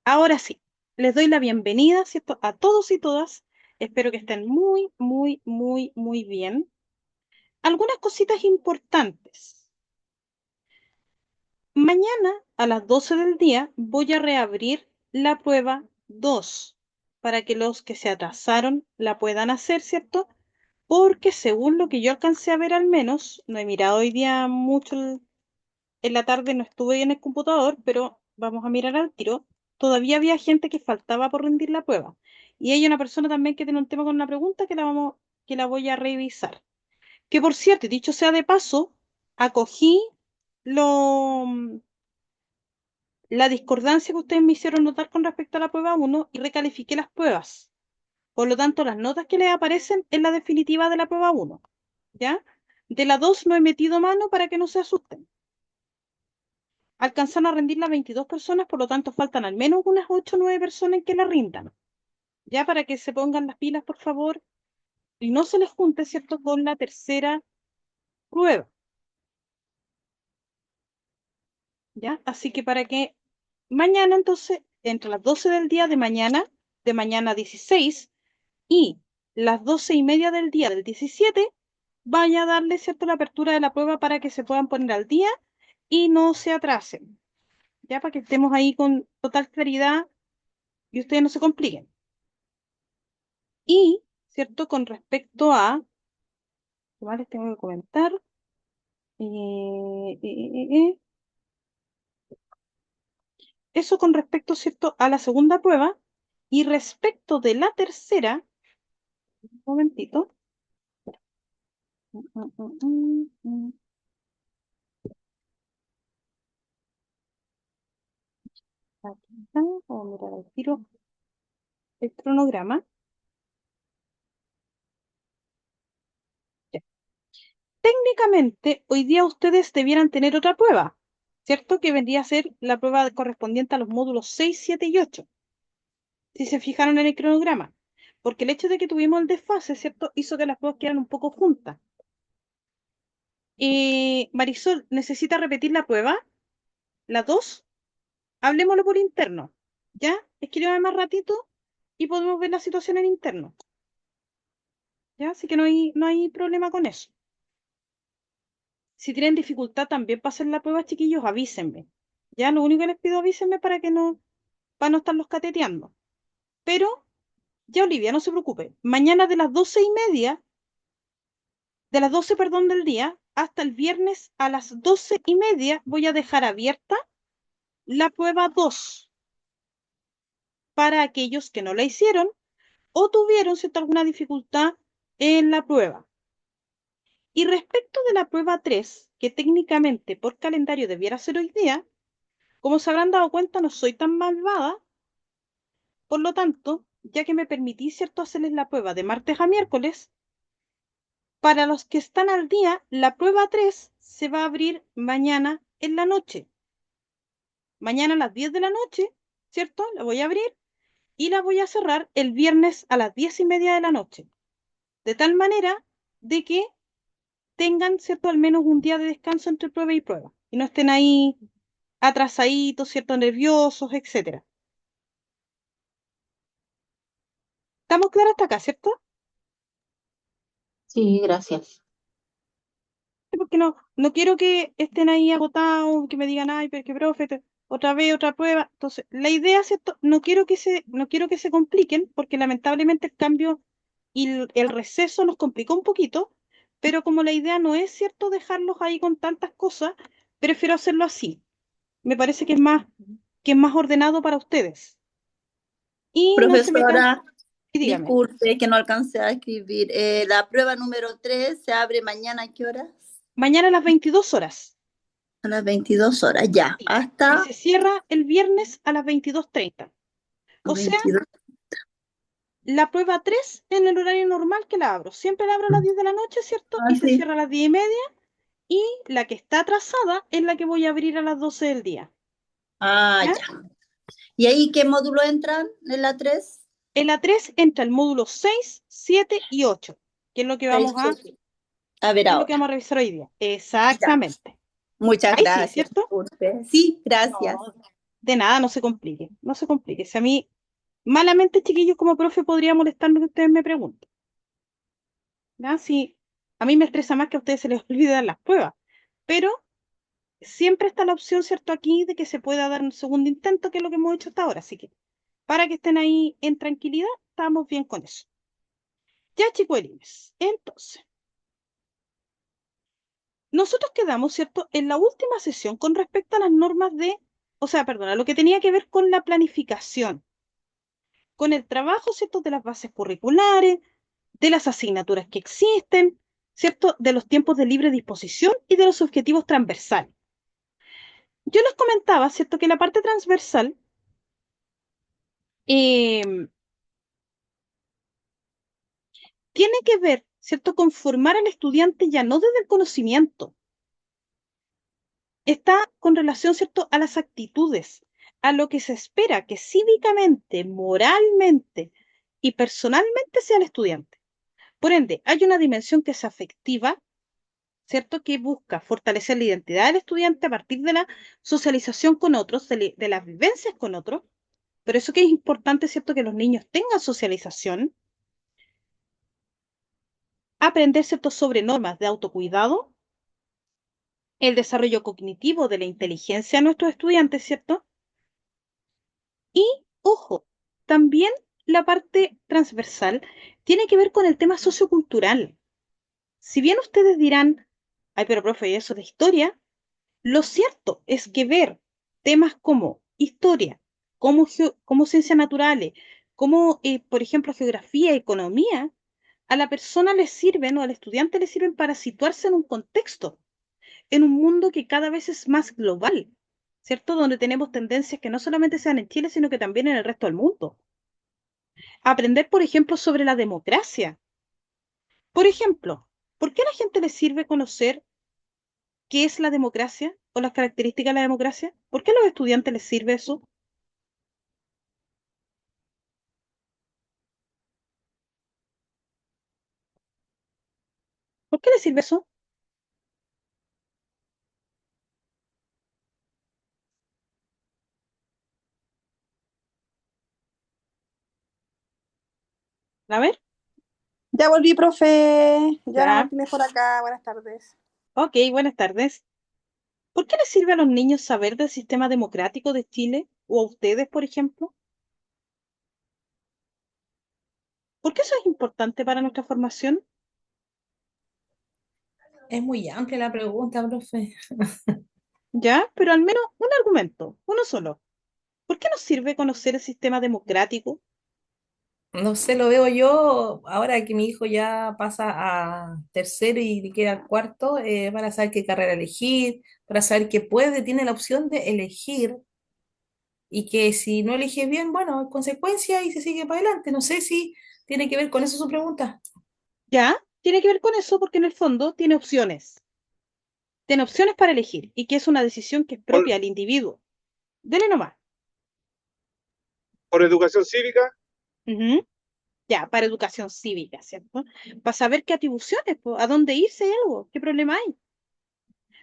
Ahora sí, les doy la bienvenida, ¿cierto? A todos y todas. Espero que estén muy, muy, muy, muy bien. Algunas cositas importantes. Mañana a las 12 del día voy a reabrir la prueba 2 para que los que se atrasaron la puedan hacer, ¿cierto? Porque según lo que yo alcancé a ver al menos, no he mirado hoy día mucho en la tarde, no estuve en el computador, pero vamos a mirar al tiro. Todavía había gente que faltaba por rendir la prueba. Y hay una persona también que tiene un tema con una pregunta que la voy a revisar. Que por cierto, dicho sea de paso, acogí lo, la discordancia que ustedes me hicieron notar con respecto a la prueba uno y recalifiqué las pruebas. Por lo tanto, las notas que les aparecen en la definitiva de la prueba uno. ¿Ya? De la 2 no he metido mano para que no se asusten. Alcanzaron a rendir las 22 personas, por lo tanto faltan al menos unas 8 o 9 personas que la rindan. Ya para que se pongan las pilas, por favor, y no se les junte, ¿cierto?, con la tercera prueba. ¿Ya? Así que para que mañana, entonces, entre las 12 del día de mañana 16, y las 12:30 del día del 17, vaya a darle, ¿cierto?, la apertura de la prueba para que se puedan poner al día y no se atrasen. Ya para que estemos ahí con total claridad y ustedes no se compliquen. Y, ¿cierto? Con respecto a, ¿qué más les tengo que comentar? Eh, eh, eh, eh. Eso con respecto, ¿cierto?, a la segunda prueba. Y respecto de la tercera, un momentito. Mm, mm, mm, mm. Aquí está, vamos a mirar al tiro el cronograma. Ya. Técnicamente, hoy día ustedes debieran tener otra prueba, ¿cierto? Que vendría a ser la prueba correspondiente a los módulos 6, 7 y 8. Si se fijaron en el cronograma, porque el hecho de que tuvimos el desfase, ¿cierto?, hizo que las pruebas quedaran un poco juntas. Marisol, ¿necesita repetir la prueba? ¿La 2? Hablemoslo por interno, ¿ya? Escríbame más ratito y podemos ver la situación en interno, ¿ya? Así que no hay problema con eso. Si tienen dificultad también para hacer la prueba, chiquillos, avísenme. Ya, lo único que les pido, avísenme para no estarlos cateteando. Pero, ya Olivia, no se preocupe. Mañana de las 12:30, de las 12, perdón, del día, hasta el viernes a las 12:30 voy a dejar abierta la prueba 2 para aquellos que no la hicieron o tuvieron, ¿cierto?, alguna dificultad en la prueba. Y respecto de la prueba 3, que técnicamente por calendario debiera ser hoy día, como se habrán dado cuenta, no soy tan malvada, por lo tanto, ya que me permití, ¿cierto?, hacerles la prueba de martes a miércoles, para los que están al día, la prueba 3 se va a abrir mañana en la noche. Mañana a las 10 de la noche, ¿cierto? La voy a abrir y la voy a cerrar el viernes a las 10:30 de la noche. De tal manera de que tengan, ¿cierto?, al menos un día de descanso entre prueba y prueba. Y no estén ahí atrasaditos, ¿cierto?, nerviosos, etcétera. ¿Estamos claros hasta acá, cierto? Sí, gracias. Sí, porque no quiero que estén ahí agotados, que me digan, ay, pero qué profe, otra vez, otra prueba. Entonces, la idea, ¿cierto? No quiero que se compliquen, porque lamentablemente el cambio y el receso nos complicó un poquito, pero como la idea no es, ¿cierto?, dejarlos ahí con tantas cosas, prefiero hacerlo así. Me parece que es más ordenado para ustedes. Y no se me canse, Profesora, y dígame, disculpe que no alcancé a escribir. La prueba número 3 se abre mañana, ¿a qué hora? mañana a las 22 horas. A las 22 horas, ya. Sí. Y Hasta se cierra el viernes a las 22:30. O sea, 22. la prueba 3 en el horario normal que la abro. Siempre la abro a las 10 de la noche, ¿cierto? Ah, Y se sí. cierra a las 10:30. Y la que está atrasada es la que voy a abrir a las 12 del día. Ah, ¿Ya? ya. ¿Y ahí qué módulo entran en la 3? En la 3 entra el módulo 6, 7 y 8, que es lo que 6, vamos a, 7. A ver que es lo que ahora. vamos a revisar hoy día. Ya. Exactamente. Muchas Ahí sí, gracias, ¿cierto? disculpe. Sí, No, gracias. De nada, no se complique, no se complique. Si a mí, malamente, chiquillos, como profe, podría molestarme que ustedes me pregunten. ¿Ya? Si a mí me estresa más que a ustedes se les olvide dar las pruebas. Pero siempre está la opción, ¿cierto? Aquí de que se pueda dar un segundo intento, que es lo que hemos hecho hasta ahora. Así que, para que estén ahí en tranquilidad, estamos bien con eso. Ya, chicuelines. Entonces, nosotros quedamos, ¿cierto? En la última sesión con respecto a las normas de, o sea, perdona, lo que tenía que ver con la planificación, con el trabajo, ¿cierto? De las bases curriculares, de las asignaturas que existen, ¿cierto? De los tiempos de libre disposición y de los objetivos transversales. Yo les comentaba, ¿cierto? Que la parte transversal eh, tiene que ver, ¿cierto? Con formar al estudiante ya no desde el conocimiento, está con relación, ¿cierto? A las actitudes, a lo que se espera que cívicamente, moralmente y personalmente sea el estudiante. Por ende, hay una dimensión que es afectiva, ¿cierto? Que busca fortalecer la identidad del estudiante a partir de la socialización con otros, de las vivencias con otros. Pero eso que es importante, ¿cierto? Que los niños tengan socialización, aprender, ¿cierto? Sobre normas de autocuidado, el desarrollo cognitivo de la inteligencia de nuestros estudiantes, ¿cierto? Y, ojo, también la parte transversal tiene que ver con el tema sociocultural. Si bien ustedes dirán, ay, pero profe, ¿y eso de historia? Lo cierto es que ver temas como historia, como ciencias naturales, como, por ejemplo, geografía, economía, a la persona le sirven o al estudiante le sirven para situarse en un contexto, en un mundo que cada vez es más global, ¿cierto? Donde tenemos tendencias que no solamente sean en Chile, sino que también en el resto del mundo. Aprender, por ejemplo, sobre la democracia. Por ejemplo, ¿por qué a la gente le sirve conocer qué es la democracia o las características de la democracia? ¿Por qué a los estudiantes les sirve eso? ¿Por qué les sirve eso? A ver, Ya volví, profe. Joana ya. Martínez por acá. Buenas tardes. Ok, buenas tardes. ¿Por qué les sirve a los niños saber del sistema democrático de Chile o a ustedes, por ejemplo? ¿Por qué eso es importante para nuestra formación? Es muy amplia la pregunta, profe. Ya, pero al menos un argumento, uno solo. ¿Por qué nos sirve conocer el sistema democrático? No sé, lo veo yo ahora que mi hijo ya pasa a tercero y le queda cuarto, para saber qué carrera elegir, para saber que puede, tiene la opción de elegir y que si no elige bien, bueno, en consecuencia y se sigue para adelante. No sé si tiene que ver con eso su pregunta. Ya, tiene que ver con eso porque en el fondo tiene opciones. Tiene opciones para elegir y que es una decisión que es por, propia del individuo. Dele nomás. por educación cívica, Ujú. Ya, para educación cívica, ¿cierto? Para saber qué atribuciones, po, a dónde irse hay algo, qué problema hay.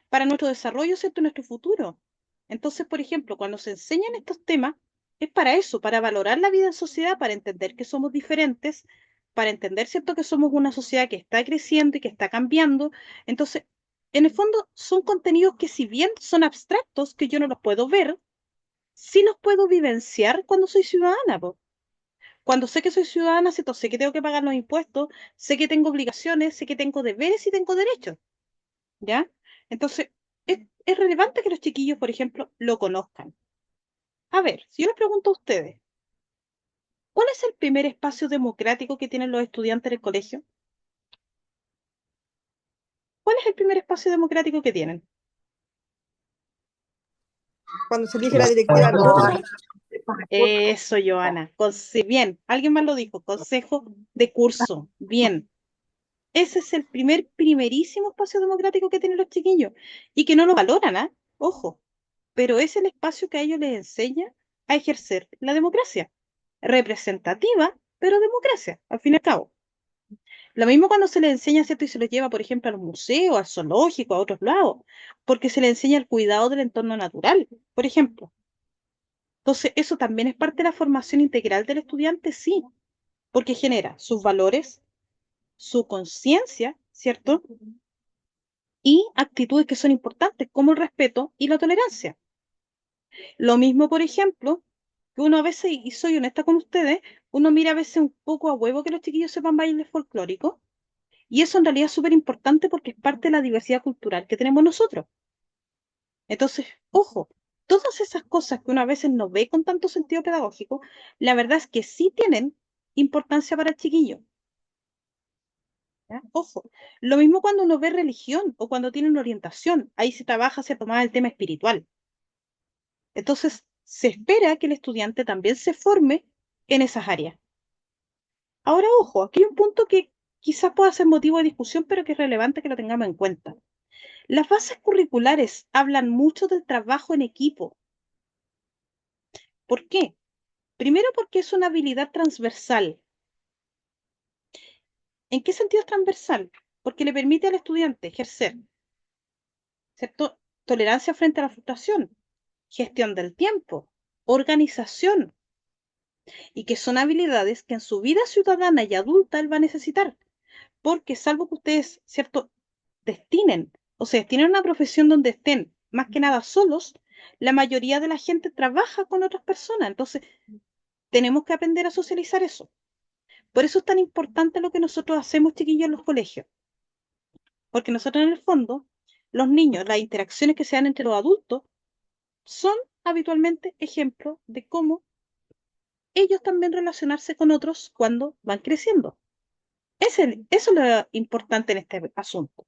Para nuestro desarrollo, ¿cierto? Nuestro futuro. Entonces, por ejemplo, cuando se enseñan estos temas, es para eso, para valorar la vida en sociedad, para entender que somos diferentes, para entender, ¿cierto? Que somos una sociedad que está creciendo y que está cambiando. Entonces, en el fondo, son contenidos que si bien son abstractos, que yo no los puedo ver, sí los puedo vivenciar cuando soy ciudadana, po. Cuando sé que soy ciudadana, ¿cierto? Sé que tengo que pagar los impuestos, sé que tengo obligaciones, sé que tengo deberes y tengo derechos, ¿ya? Entonces, es relevante que los chiquillos, por ejemplo, lo conozcan. A ver, si yo les pregunto a ustedes, ¿cuál es el primer espacio democrático que tienen los estudiantes en el colegio? ¿Cuál es el primer espacio democrático que tienen? Cuando se elige la directiva del curso. Eso, Joana. Bien, alguien más lo dijo. Consejo de curso. Bien. Ese es el primerísimo espacio democrático que tienen los chiquillos y que no lo valoran, ¿ah? Ojo, pero es el espacio que a ellos les enseña a ejercer la democracia representativa, pero democracia, al fin y al cabo. Lo mismo cuando se les enseña, ¿cierto? Y se los lleva, por ejemplo, al museo, al zoológico, a otros lados, porque se les enseña el cuidado del entorno natural, por ejemplo. Entonces, eso también es parte de la formación integral del estudiante, sí, porque genera sus valores, su conciencia, ¿cierto? Y actitudes que son importantes, como el respeto y la tolerancia. Lo mismo, por ejemplo, que uno a veces, y soy honesta con ustedes, uno mira a veces un poco a huevo que los chiquillos sepan bailes folclóricos, y eso en realidad es súper importante porque es parte de la diversidad cultural que tenemos nosotros. Entonces, ojo, todas esas cosas que uno a veces no ve con tanto sentido pedagógico, la verdad es que sí tienen importancia para el chiquillo. ¿Ya? Ojo, lo mismo cuando uno ve religión o cuando tiene una orientación, ahí se trabaja, se toma el tema espiritual. Entonces, se espera que el estudiante también se forme en esas áreas. Ahora, ojo, aquí hay un punto que quizás pueda ser motivo de discusión, pero que es relevante que lo tengamos en cuenta. Las bases curriculares hablan mucho del trabajo en equipo. ¿Por qué? Primero porque es una habilidad transversal. ¿En qué sentido es transversal? Porque le permite al estudiante ejercer, ¿cierto? Tolerancia frente a la frustración, gestión del tiempo, organización, y que son habilidades que en su vida ciudadana y adulta él va a necesitar, porque salvo que ustedes, ¿cierto?, destinen, o sea, destinen una profesión donde estén más que nada solos, la mayoría de la gente trabaja con otras personas, entonces tenemos que aprender a socializar eso. Por eso es tan importante lo que nosotros hacemos, chiquillos, en los colegios, porque nosotros en el fondo, los niños, las interacciones que se dan entre los adultos, son habitualmente ejemplos de cómo ellos también relacionarse con otros cuando van creciendo. Eso es lo importante en este asunto.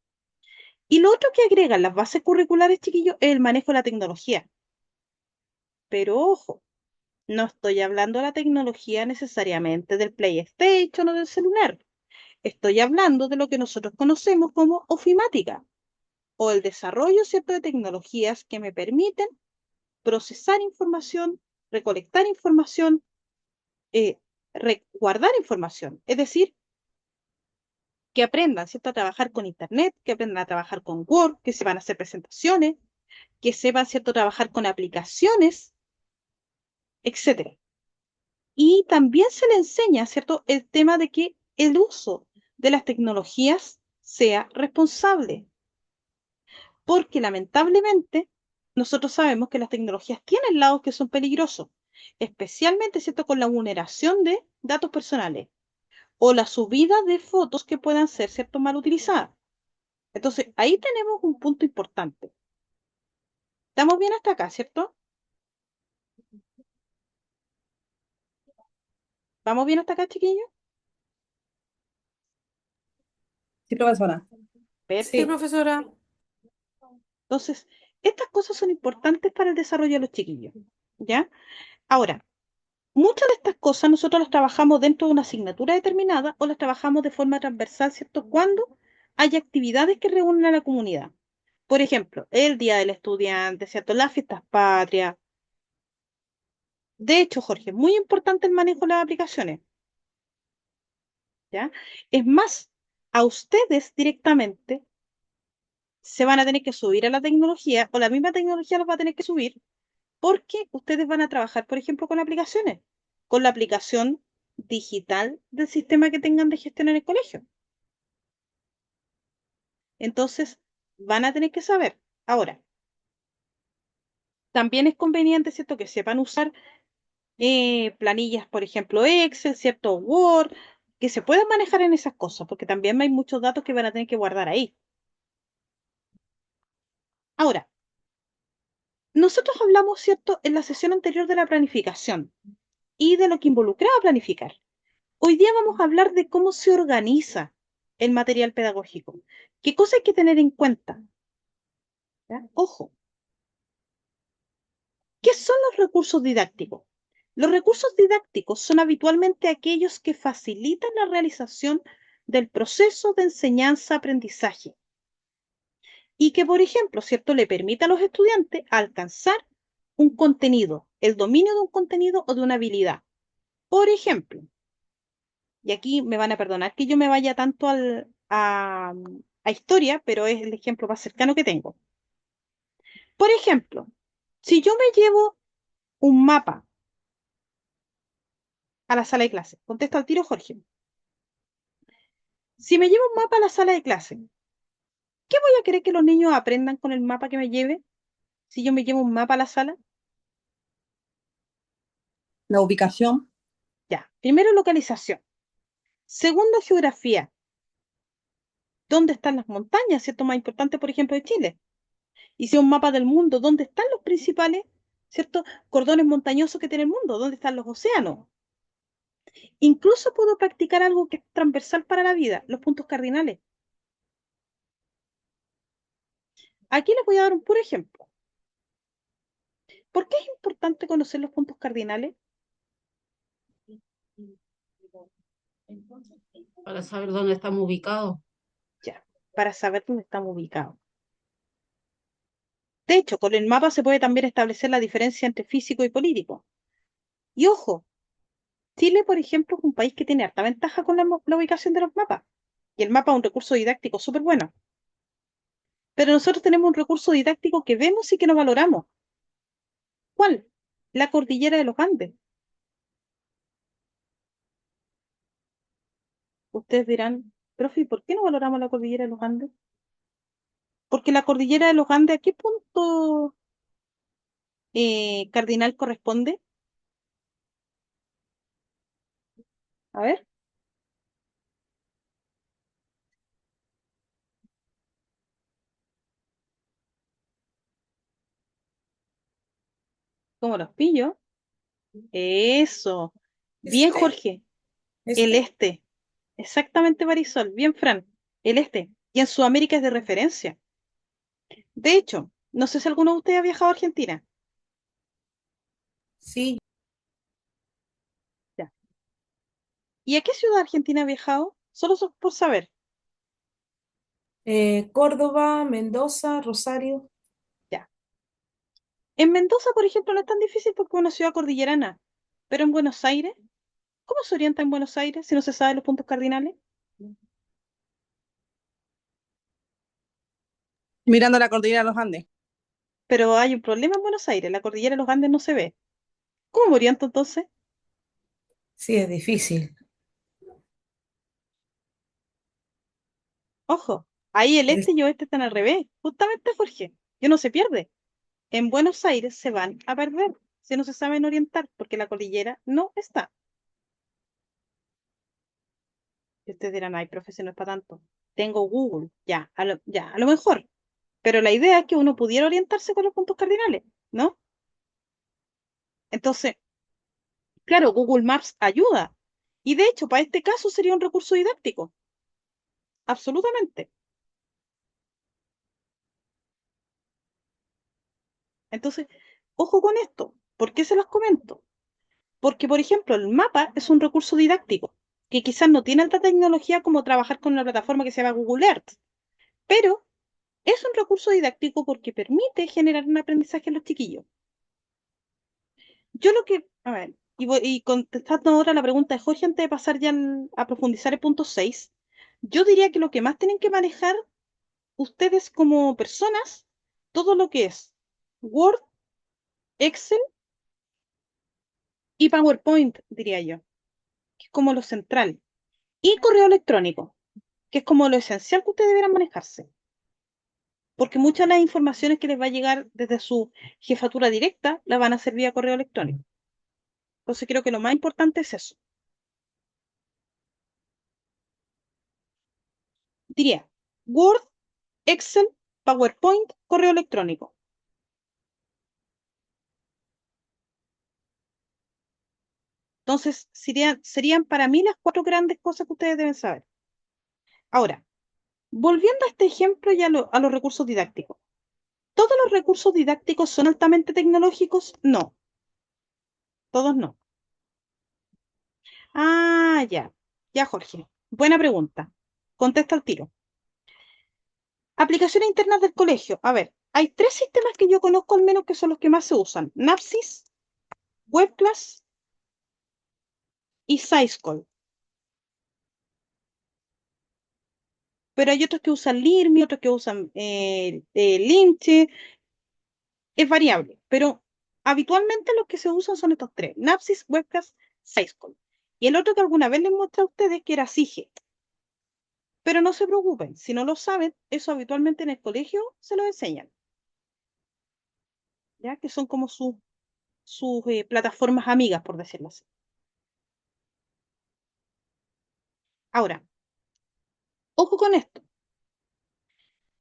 Y lo otro que agregan las bases curriculares, chiquillos, es el manejo de la tecnología. Pero ojo, no estoy hablando de la tecnología necesariamente del PlayStation o del celular. Estoy hablando de lo que nosotros conocemos como ofimática o el desarrollo, ¿cierto?, de tecnologías que me permiten procesar información, recolectar información, guardar información. Es decir, que aprendan, ¿cierto?, a trabajar con Internet, que aprendan a trabajar con Word, que sepan hacer presentaciones, que sepan, ¿cierto?, trabajar con aplicaciones, etcétera. Y también se le enseña, ¿cierto?, el tema de que el uso de las tecnologías sea responsable, porque lamentablemente nosotros sabemos que las tecnologías tienen lados que son peligrosos, especialmente, ¿cierto?, con la vulneración de datos personales o la subida de fotos que puedan ser, ¿cierto?, mal utilizadas. Entonces, ahí tenemos un punto importante. ¿Estamos bien hasta acá, cierto? ¿Vamos bien hasta acá, chiquillos? Sí, profesora. Sí, Perfecto. profesora. Entonces, estas cosas son importantes para el desarrollo de los chiquillos, ¿ya? Ahora, muchas de estas cosas nosotros las trabajamos dentro de una asignatura determinada o las trabajamos de forma transversal, ¿cierto? Cuando hay actividades que reúnen a la comunidad. Por ejemplo, el Día del Estudiante, ¿cierto? Las fiestas patrias. De hecho, Jorge, es muy importante el manejo de las aplicaciones, ¿ya? Es más, a ustedes directamente se van a tener que subir a la tecnología o la misma tecnología los va a tener que subir porque ustedes van a trabajar, por ejemplo, con aplicaciones, con la aplicación digital del sistema que tengan de gestión en el colegio. Entonces, van a tener que saber. Ahora, también es conveniente, ¿cierto?, que sepan usar planillas, por ejemplo, Excel, ¿cierto? Word, que se puedan manejar en esas cosas, porque también hay muchos datos que van a tener que guardar ahí. Ahora, nosotros hablamos, ¿cierto?, en la sesión anterior de la planificación y de lo que involucraba planificar. Hoy día vamos a hablar de cómo se organiza el material pedagógico. ¿Qué cosas hay que tener en cuenta? ¿Ya? Ojo, ¿qué son los recursos didácticos? Los recursos didácticos son habitualmente aquellos que facilitan la realización del proceso de enseñanza-aprendizaje y que, por ejemplo, ¿cierto?, le permite a los estudiantes alcanzar un contenido, el dominio de un contenido o de una habilidad. Por ejemplo, y aquí me van a perdonar que yo me vaya tanto a historia, pero es el ejemplo más cercano que tengo. Por ejemplo, si yo me llevo un mapa a la sala de clase? Contesta al tiro, Jorge. Si me llevo un mapa a la sala de clase, ¿qué voy a querer que los niños aprendan con el mapa que me lleve si yo me llevo un mapa a la sala? La ubicación. Ya, primero localización. Segundo, geografía. ¿Dónde están las montañas? ¿Cierto? Más importante, por ejemplo, de Chile. Y si un mapa del mundo, ¿dónde están los principales, cierto, cordones montañosos que tiene el mundo? ¿Dónde están los océanos? Incluso puedo practicar algo que es transversal para la vida, los puntos cardinales. Aquí les voy a dar un puro ejemplo. ¿Por qué es importante conocer los puntos cardinales? Para saber dónde estamos ubicados. Ya, para saber dónde estamos ubicados. De hecho, con el mapa se puede también establecer la diferencia entre físico y político. Y ojo, Chile, por ejemplo, es un país que tiene harta ventaja con la ubicación de los mapas. Y el mapa es un recurso didáctico súper bueno. Pero nosotros tenemos un recurso didáctico que vemos y que no valoramos. ¿Cuál? La cordillera de los Andes. Ustedes dirán, profe, ¿por qué no valoramos la cordillera de los Andes? Porque la cordillera de los Andes, ¿a qué punto cardinal corresponde? A ver, ¿cómo los pillo? Eso. Bien, Este, Jorge. El este. este. Exactamente, Marisol. Bien, Fran. El este. Y en Sudamérica es de referencia. De hecho, no sé si alguno de ustedes ha viajado a Argentina. Sí, Ya. ¿Y a qué ciudad de Argentina ha viajado? Solo por saber. Córdoba, Mendoza, Rosario. Ya. En Mendoza, por ejemplo, no es tan difícil porque es una ciudad cordillerana. Pero en Buenos Aires, ¿cómo se orienta en Buenos Aires si no se sabe los puntos cardinales? Mirando la cordillera de los Andes. Pero hay un problema en Buenos Aires. La cordillera de los Andes no se ve. ¿Cómo me oriento entonces? Sí, es difícil. Ojo, ahí el Es- este y oeste están al revés. Justamente, Jorge, que no se pierde. En Buenos Aires se van a perder si no se saben orientar, porque la cordillera no está. Y ustedes dirán, ay, profe, si no es para tanto. Tengo Google, ya, a lo mejor. Pero la idea es que uno pudiera orientarse con los puntos cardinales, ¿no? Entonces, claro, Google Maps ayuda. Y de hecho, para este caso sería un recurso didáctico. Absolutamente. Entonces, ojo con esto. ¿Por qué se los comento? Porque, por ejemplo, el mapa es un recurso didáctico que quizás no tiene alta tecnología como trabajar con una plataforma que se llama Google Earth, pero es un recurso didáctico porque permite generar un aprendizaje en los chiquillos. Yo lo que, a ver, y contestando ahora la pregunta de Jorge antes de pasar ya a profundizar el punto 6, yo diría que lo que más tienen que manejar ustedes como personas, todo lo que es Word, Excel y PowerPoint, diría yo, que es como lo central, y correo electrónico, que es como lo esencial que ustedes deberán manejarse, porque muchas de las informaciones que les va a llegar desde su jefatura directa las van a hacer vía correo electrónico. Entonces creo que lo más importante es eso. Diría Word, Excel, PowerPoint, correo electrónico. Entonces serían para mí las cuatro grandes cosas que ustedes deben saber. Ahora, volviendo a este ejemplo y a los recursos didácticos. ¿Todos los recursos didácticos son altamente tecnológicos? No, todos no. Ah, ya, Jorge. Buena pregunta. Contesta al tiro. Aplicaciones internas del colegio. A ver, hay tres sistemas que yo conozco al menos que son los que más se usan. Napsys, WebClass y SciSchool. Pero hay otros que usan Learmy, otros que usan Limche. Es variable, pero habitualmente los que se usan son estos tres: Napsys, Webcast, Syscall. Y el otro que alguna vez les mostré a ustedes que era Sige. Pero no se preocupen, si no lo saben, eso habitualmente en el colegio se lo enseñan, ¿ya? Que son como sus plataformas amigas, por decirlo así. Ahora, ojo con esto.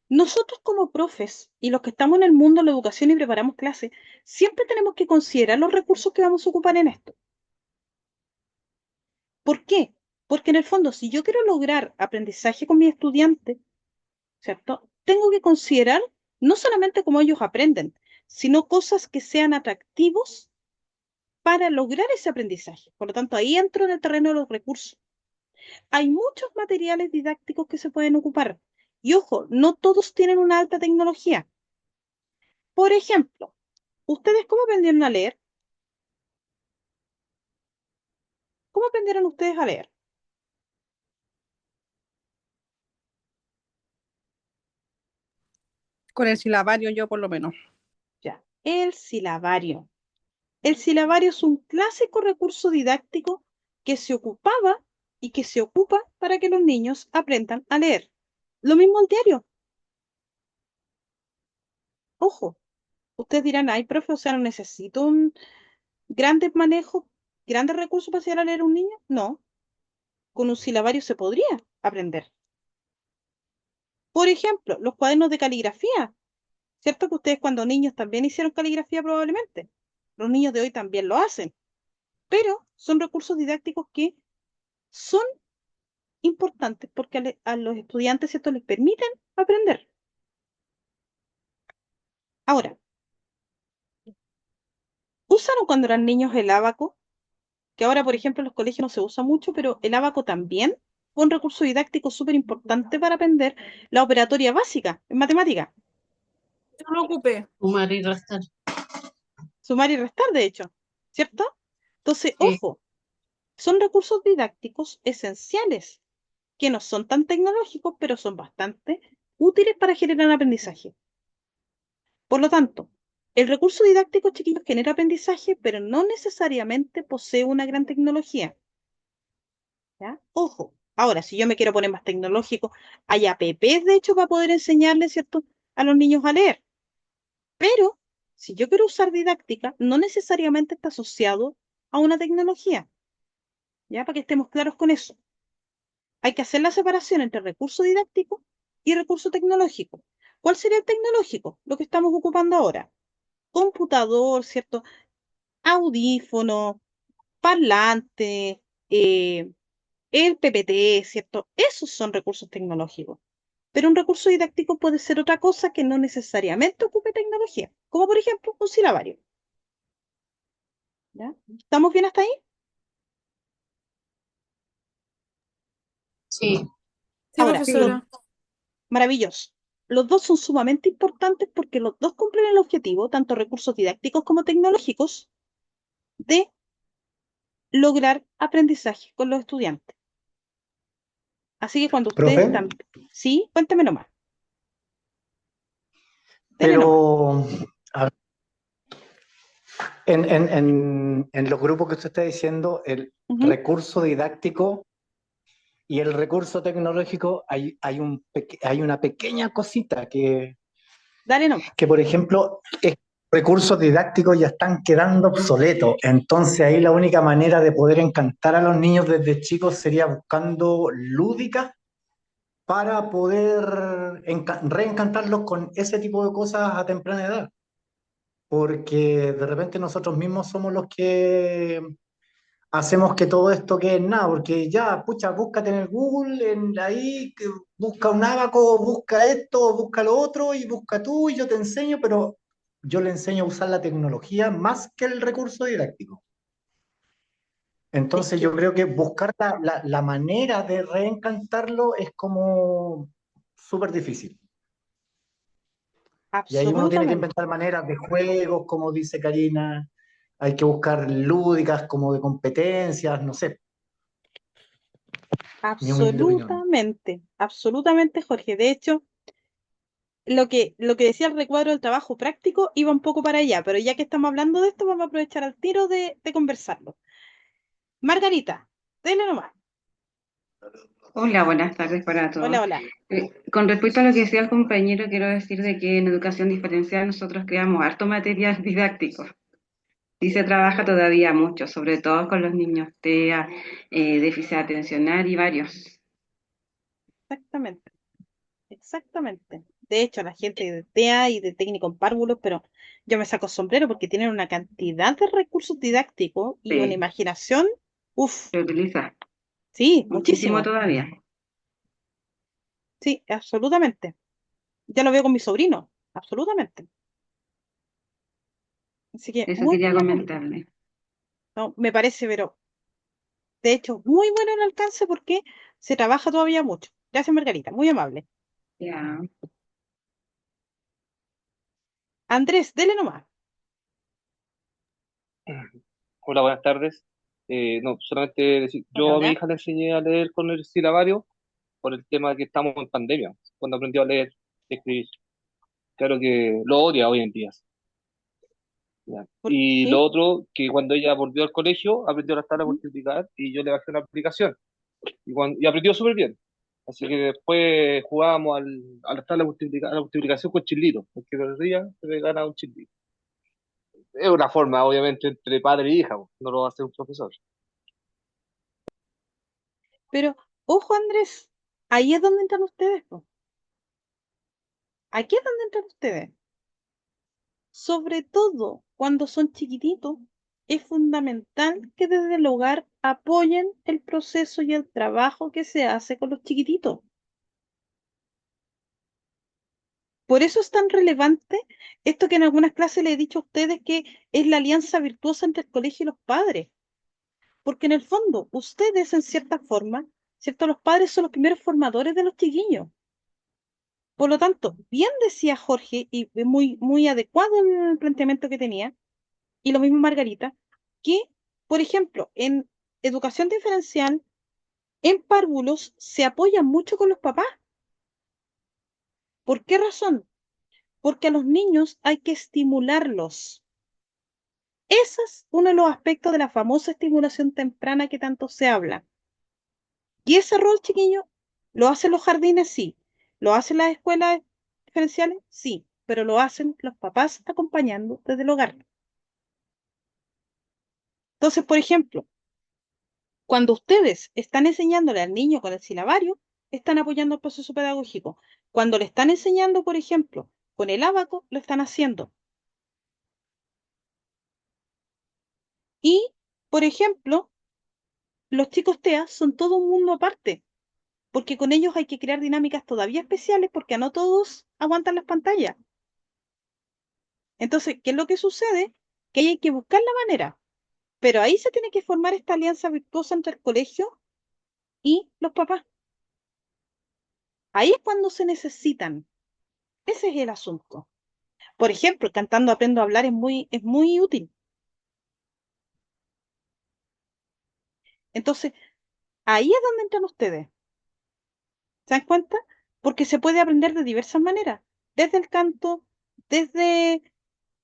Nosotros como profes y los que estamos en el mundo de la educación y preparamos clases, siempre tenemos que considerar los recursos que vamos a ocupar en esto. ¿Por qué? Porque en el fondo, si yo quiero lograr aprendizaje con mis estudiantes, ¿cierto? Tengo que considerar no solamente cómo ellos aprenden, sino cosas que sean atractivos para lograr ese aprendizaje. Por lo tanto, ahí entro en el terreno de los recursos. Hay muchos materiales didácticos que se pueden ocupar. Y ojo, no todos tienen una alta tecnología. Por ejemplo, ¿ustedes cómo aprendieron a leer? ¿Cómo aprendieron ustedes a leer? Con el silabario yo por lo menos. Ya, el silabario. El silabario es un clásico recurso didáctico que se ocupaba y que se ocupa para que los niños aprendan a leer. Lo mismo el diario. Ojo, ustedes dirán, ay, profe, o sea, no necesito un grandes manejos, grandes recursos para enseñar a leer a un niño. No, con un silabario se podría aprender. Por ejemplo, los cuadernos de caligrafía. ¿Cierto que ustedes cuando niños también hicieron caligrafía probablemente? Los niños de hoy también lo hacen, pero son recursos didácticos que son importantes porque a los estudiantes, ¿cierto?, les permiten aprender. Ahora, ¿usaron cuando eran niños el ábaco? Que ahora, por ejemplo, en los colegios no se usa mucho, pero el ábaco también fue un recurso didáctico súper importante para aprender la operatoria básica en matemática, Yo lo ocupé. Sumar y restar. sumar y restar, de hecho, ¿cierto? Entonces, Sí. ojo, son recursos didácticos esenciales que no son tan tecnológicos, pero son bastante útiles para generar aprendizaje. Por lo tanto, el recurso didáctico, chiquillos, genera aprendizaje, pero no necesariamente posee una gran tecnología, ¿ya? Ojo, ahora, si yo me quiero poner más tecnológico, hay apps, de hecho, para poder enseñarles, ¿cierto?, a los niños a leer. Pero, si yo quiero usar didáctica, no necesariamente está asociado a una tecnología, ¿ya? Para que estemos claros con eso. Hay que hacer la separación entre recurso didáctico y recurso tecnológico. ¿Cuál sería el tecnológico? Lo que estamos ocupando ahora. Computador, ¿cierto? Audífono, parlante, el PPT, ¿cierto? Esos son recursos tecnológicos. Pero un recurso didáctico puede ser otra cosa que no necesariamente ocupe tecnología, como por ejemplo un silabario. ¿Ya? ¿Estamos bien hasta ahí? Sí. Sí, Ahora, profesora. maravilloso. Los dos son sumamente importantes porque los dos cumplen el objetivo, tanto recursos didácticos como tecnológicos, de lograr aprendizaje con los estudiantes. Así que cuando ustedes Profe, están... Sí, cuéntame nomás. Dele nomás. pero a ver, en los grupos que usted está diciendo, el Ujú. recurso didáctico y el recurso tecnológico, hay una pequeña cosita Dale nomás. que, por ejemplo, recursos didácticos ya están quedando obsoletos. Entonces ahí la única manera de poder encantar a los niños desde chicos sería buscando lúdicas para poder reencantarlos con ese tipo de cosas a temprana edad. Porque de repente nosotros mismos somos los que hacemos que todo esto quede en nada, porque ya, pucha, búscate en el Google, ahí, busca un abaco, busca esto, busca lo otro, y busca tú, y yo te enseño, pero yo le enseño a usar la tecnología más que el recurso didáctico. Es Entonces que yo creo que buscar la manera de reencantarlo es como súper difícil. Y ahí uno tiene que absolutamente, inventar maneras de juegos, como dice Karina, hay que buscar lúdicas como de competencias, no sé, mi humilde opinión. absolutamente, absolutamente, Jorge. De hecho, lo que decía el recuadro del trabajo práctico iba un poco para allá, pero ya que estamos hablando de esto, vamos a aprovechar al tiro de conversarlo. Margarita, dele nomás. Hola, buenas tardes para Hola, todos. hola. Con respecto a lo que decía el compañero, quiero decir de que en educación diferencial nosotros creamos harto material didáctico. Sí se trabaja todavía mucho, sobre todo con los niños TEA, déficit atencional y varios. Exactamente, exactamente. De hecho, la gente de TEA y de técnico en párvulos, pero yo me saco sombrero porque tienen una cantidad de recursos didácticos y una Sí, imaginación, uff, se utiliza sí, muchísimo muchísimo. todavía. Sí, absolutamente. Ya lo veo con mi sobrino, absolutamente. Así que Eso muy quería bien, comentarle. no, me parece, pero de hecho, muy bueno el alcance porque se trabaja todavía mucho. Gracias, Margarita, muy amable. Ya. Andrés, dele nomás. Hola, buenas tardes. No, solamente decir, Hola, yo a mi hola. hija le enseñé a leer con el silabario por el tema de que estamos en pandemia, cuando aprendió a leer y escribir. Claro que lo odia hoy en día. ¿Ya? Y lo ¿Sí? otro, que cuando ella volvió al colegio, aprendió las tablas a multiplicar y yo le bajé una aplicación y aprendió súper bien. Así que después jugábamos a las tablas a la multiplicación con chilitos, porque perdía, se le gana un chilito. Es una forma, obviamente, entre padre y hija, pues, no lo va a hacer un profesor. Pero, ojo, Andrés, ahí es donde entran ustedes, po. Aquí es donde entran ustedes. Sobre todo cuando son chiquititos, es fundamental que desde el hogar apoyen el proceso y el trabajo que se hace con los chiquititos. Por eso es tan relevante esto que en algunas clases les he dicho a ustedes que es la alianza virtuosa entre el colegio y los padres. Porque en el fondo, ustedes en cierta forma, ¿cierto? Los padres son los primeros formadores de los chiquillos. Por lo tanto, bien decía Jorge, y muy, muy adecuado el planteamiento que tenía, y lo mismo Margarita, que, por ejemplo, en educación diferencial, en párvulos, se apoyan mucho con los papás. ¿Por qué razón? Porque a los niños hay que estimularlos. Ese es uno de los aspectos de la famosa estimulación temprana que tanto se habla. Y ese rol, chiquillo, lo hacen los jardines, sí. Lo hacen las escuelas diferenciales, sí. Pero lo hacen los papás acompañando desde el hogar. Entonces, por ejemplo, cuando ustedes están enseñándole al niño con el silabario, están apoyando el proceso pedagógico. Cuando le están enseñando, por ejemplo, con el ábaco, lo están haciendo. Y, por ejemplo, los chicos TEA son todo un mundo aparte, porque con ellos hay que crear dinámicas todavía especiales porque no todos aguantan las pantallas. Entonces, ¿qué es lo que sucede? Que ahí hay que buscar la manera, pero ahí se tiene que formar esta alianza virtuosa entre el colegio y los papás. Ahí es cuando se necesitan. Ese es el asunto. Por ejemplo, cantando aprendo a hablar es muy útil. Entonces, ahí es donde entran ustedes. ¿Se dan cuenta? Porque se puede aprender de diversas maneras. Desde el canto, desde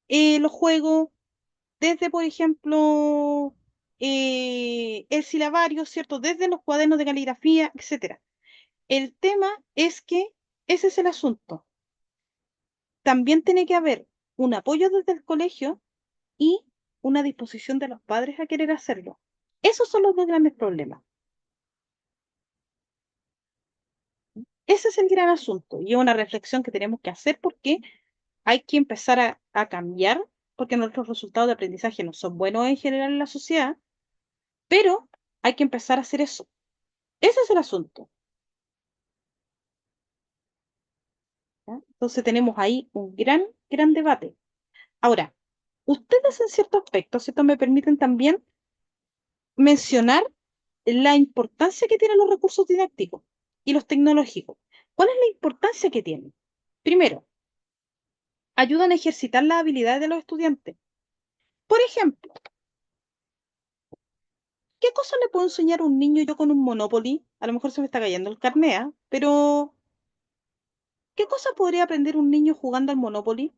los juegos, desde, por ejemplo, el silabario, ¿cierto? Desde los cuadernos de caligrafía, etcétera. El tema es que ese es el asunto. También tiene que haber un apoyo desde el colegio y una disposición de los padres a querer hacerlo. Esos son los dos grandes problemas. Ese es el gran asunto y es una reflexión que tenemos que hacer porque hay que empezar a cambiar, porque nuestros resultados de aprendizaje no son buenos en general en la sociedad, pero hay que empezar a hacer eso. Ese es el asunto. ¿Ya? Entonces tenemos ahí un gran, gran debate. Ahora, ustedes en cierto aspecto, ¿cierto? Me permiten también mencionar la importancia que tienen los recursos didácticos y los tecnológicos. ¿Cuál es la importancia que tienen? Primero, ayudan a ejercitar las habilidades de los estudiantes. Por ejemplo, ¿qué cosa le puedo enseñar a un niño yo con un Monopoly? A lo mejor se me está cayendo el carnet, ¿ah? Pero ¿Qué cosa podría aprender un niño jugando al Monopoly?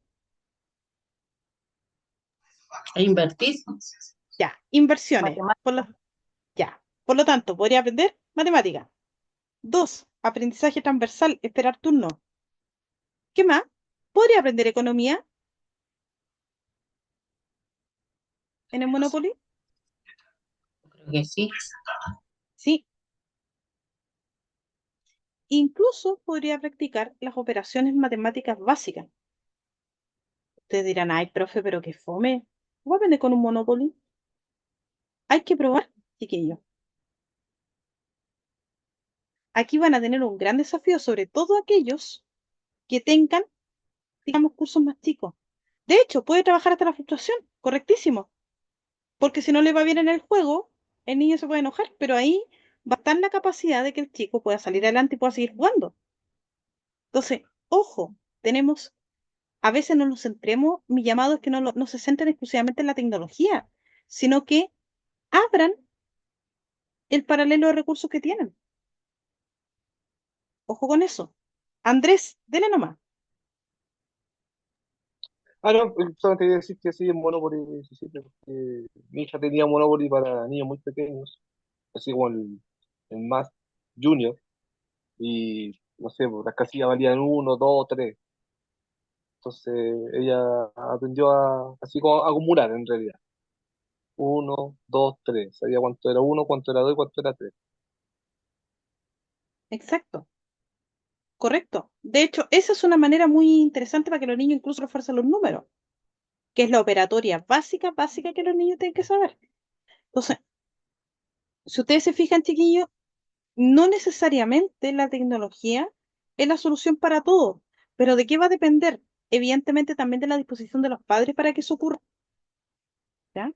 E invertir. Ya, inversiones. Matemática. Ya. Por lo tanto, podría aprender matemática. 2, aprendizaje transversal, esperar turno. ¿Qué más? ¿Podría aprender economía en el Monopoly? Creo que sí. Sí. Incluso podría practicar las operaciones matemáticas básicas. Ustedes dirán, ay, profe, pero qué fome. ¿Voy a aprender con un Monopoly? Hay que probar, chiquillos. Aquí van a tener un gran desafío, sobre todo aquellos que tengan, digamos, cursos más chicos. De hecho, puede trabajar hasta la frustración, correctísimo. Porque si no le va bien en el juego, el niño se puede enojar, pero ahí va a estar la capacidad de que el chico pueda salir adelante y pueda seguir jugando. Entonces, ojo, tenemos, a veces no nos centremos, mi llamado es que no se centren exclusivamente en la tecnología, sino que abran el paralelo de recursos que tienen. Ojo con eso. Andrés, dele nomás. Ah, no, solamente quería decir que sí, en Monopoly se sirve, porque mi hija tenía Monopoly para niños muy pequeños, así como el más junior, y no sé, pues, las casillas valían uno, dos, tres. Entonces ella aprendió así como a acumular en realidad. Uno, dos, tres. Sabía cuánto era uno, cuánto era dos y cuánto era tres. Exacto, correcto. De hecho, esa es una manera muy interesante para que los niños incluso refuercen los números, que es la operatoria básica que los niños tienen que saber. Entonces, si ustedes se fijan, chiquillos, no necesariamente la tecnología es la solución para todo, pero ¿de qué va a depender? Evidentemente también de la disposición de los padres para que eso ocurra, ¿ya?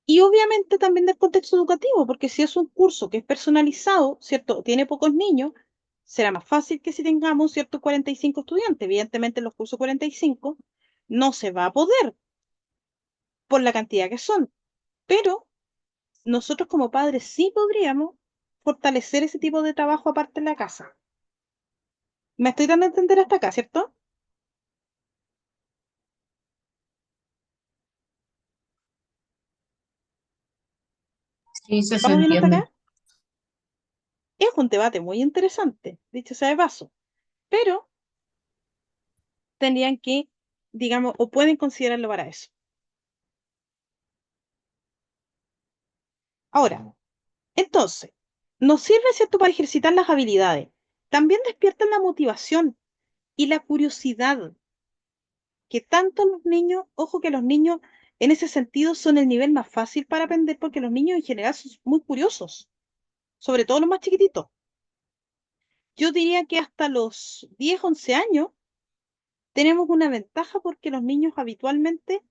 Y obviamente también del contexto educativo, porque si es un curso que es personalizado, ¿cierto? Tiene pocos niños, será más fácil que si tengamos, ¿cierto? 45 estudiantes. Evidentemente en los cursos 45 no se va a poder por la cantidad que son, pero nosotros como padres sí podríamos fortalecer ese tipo de trabajo aparte en la casa. Me estoy dando a entender hasta acá, ¿cierto? Sí, se ¿Vamos bien hasta entiende. acá? Es un debate muy interesante, dicho sea de paso, pero tendrían que, digamos, o pueden considerarlo para eso. Ahora, entonces, nos sirve, ¿cierto?, para ejercitar las habilidades. También despiertan la motivación y la curiosidad, que tanto los niños, ojo que los niños en ese sentido son el nivel más fácil para aprender porque los niños en general son muy curiosos, sobre todo los más chiquititos. Yo diría que hasta los 10, 11 años tenemos una ventaja porque los niños habitualmente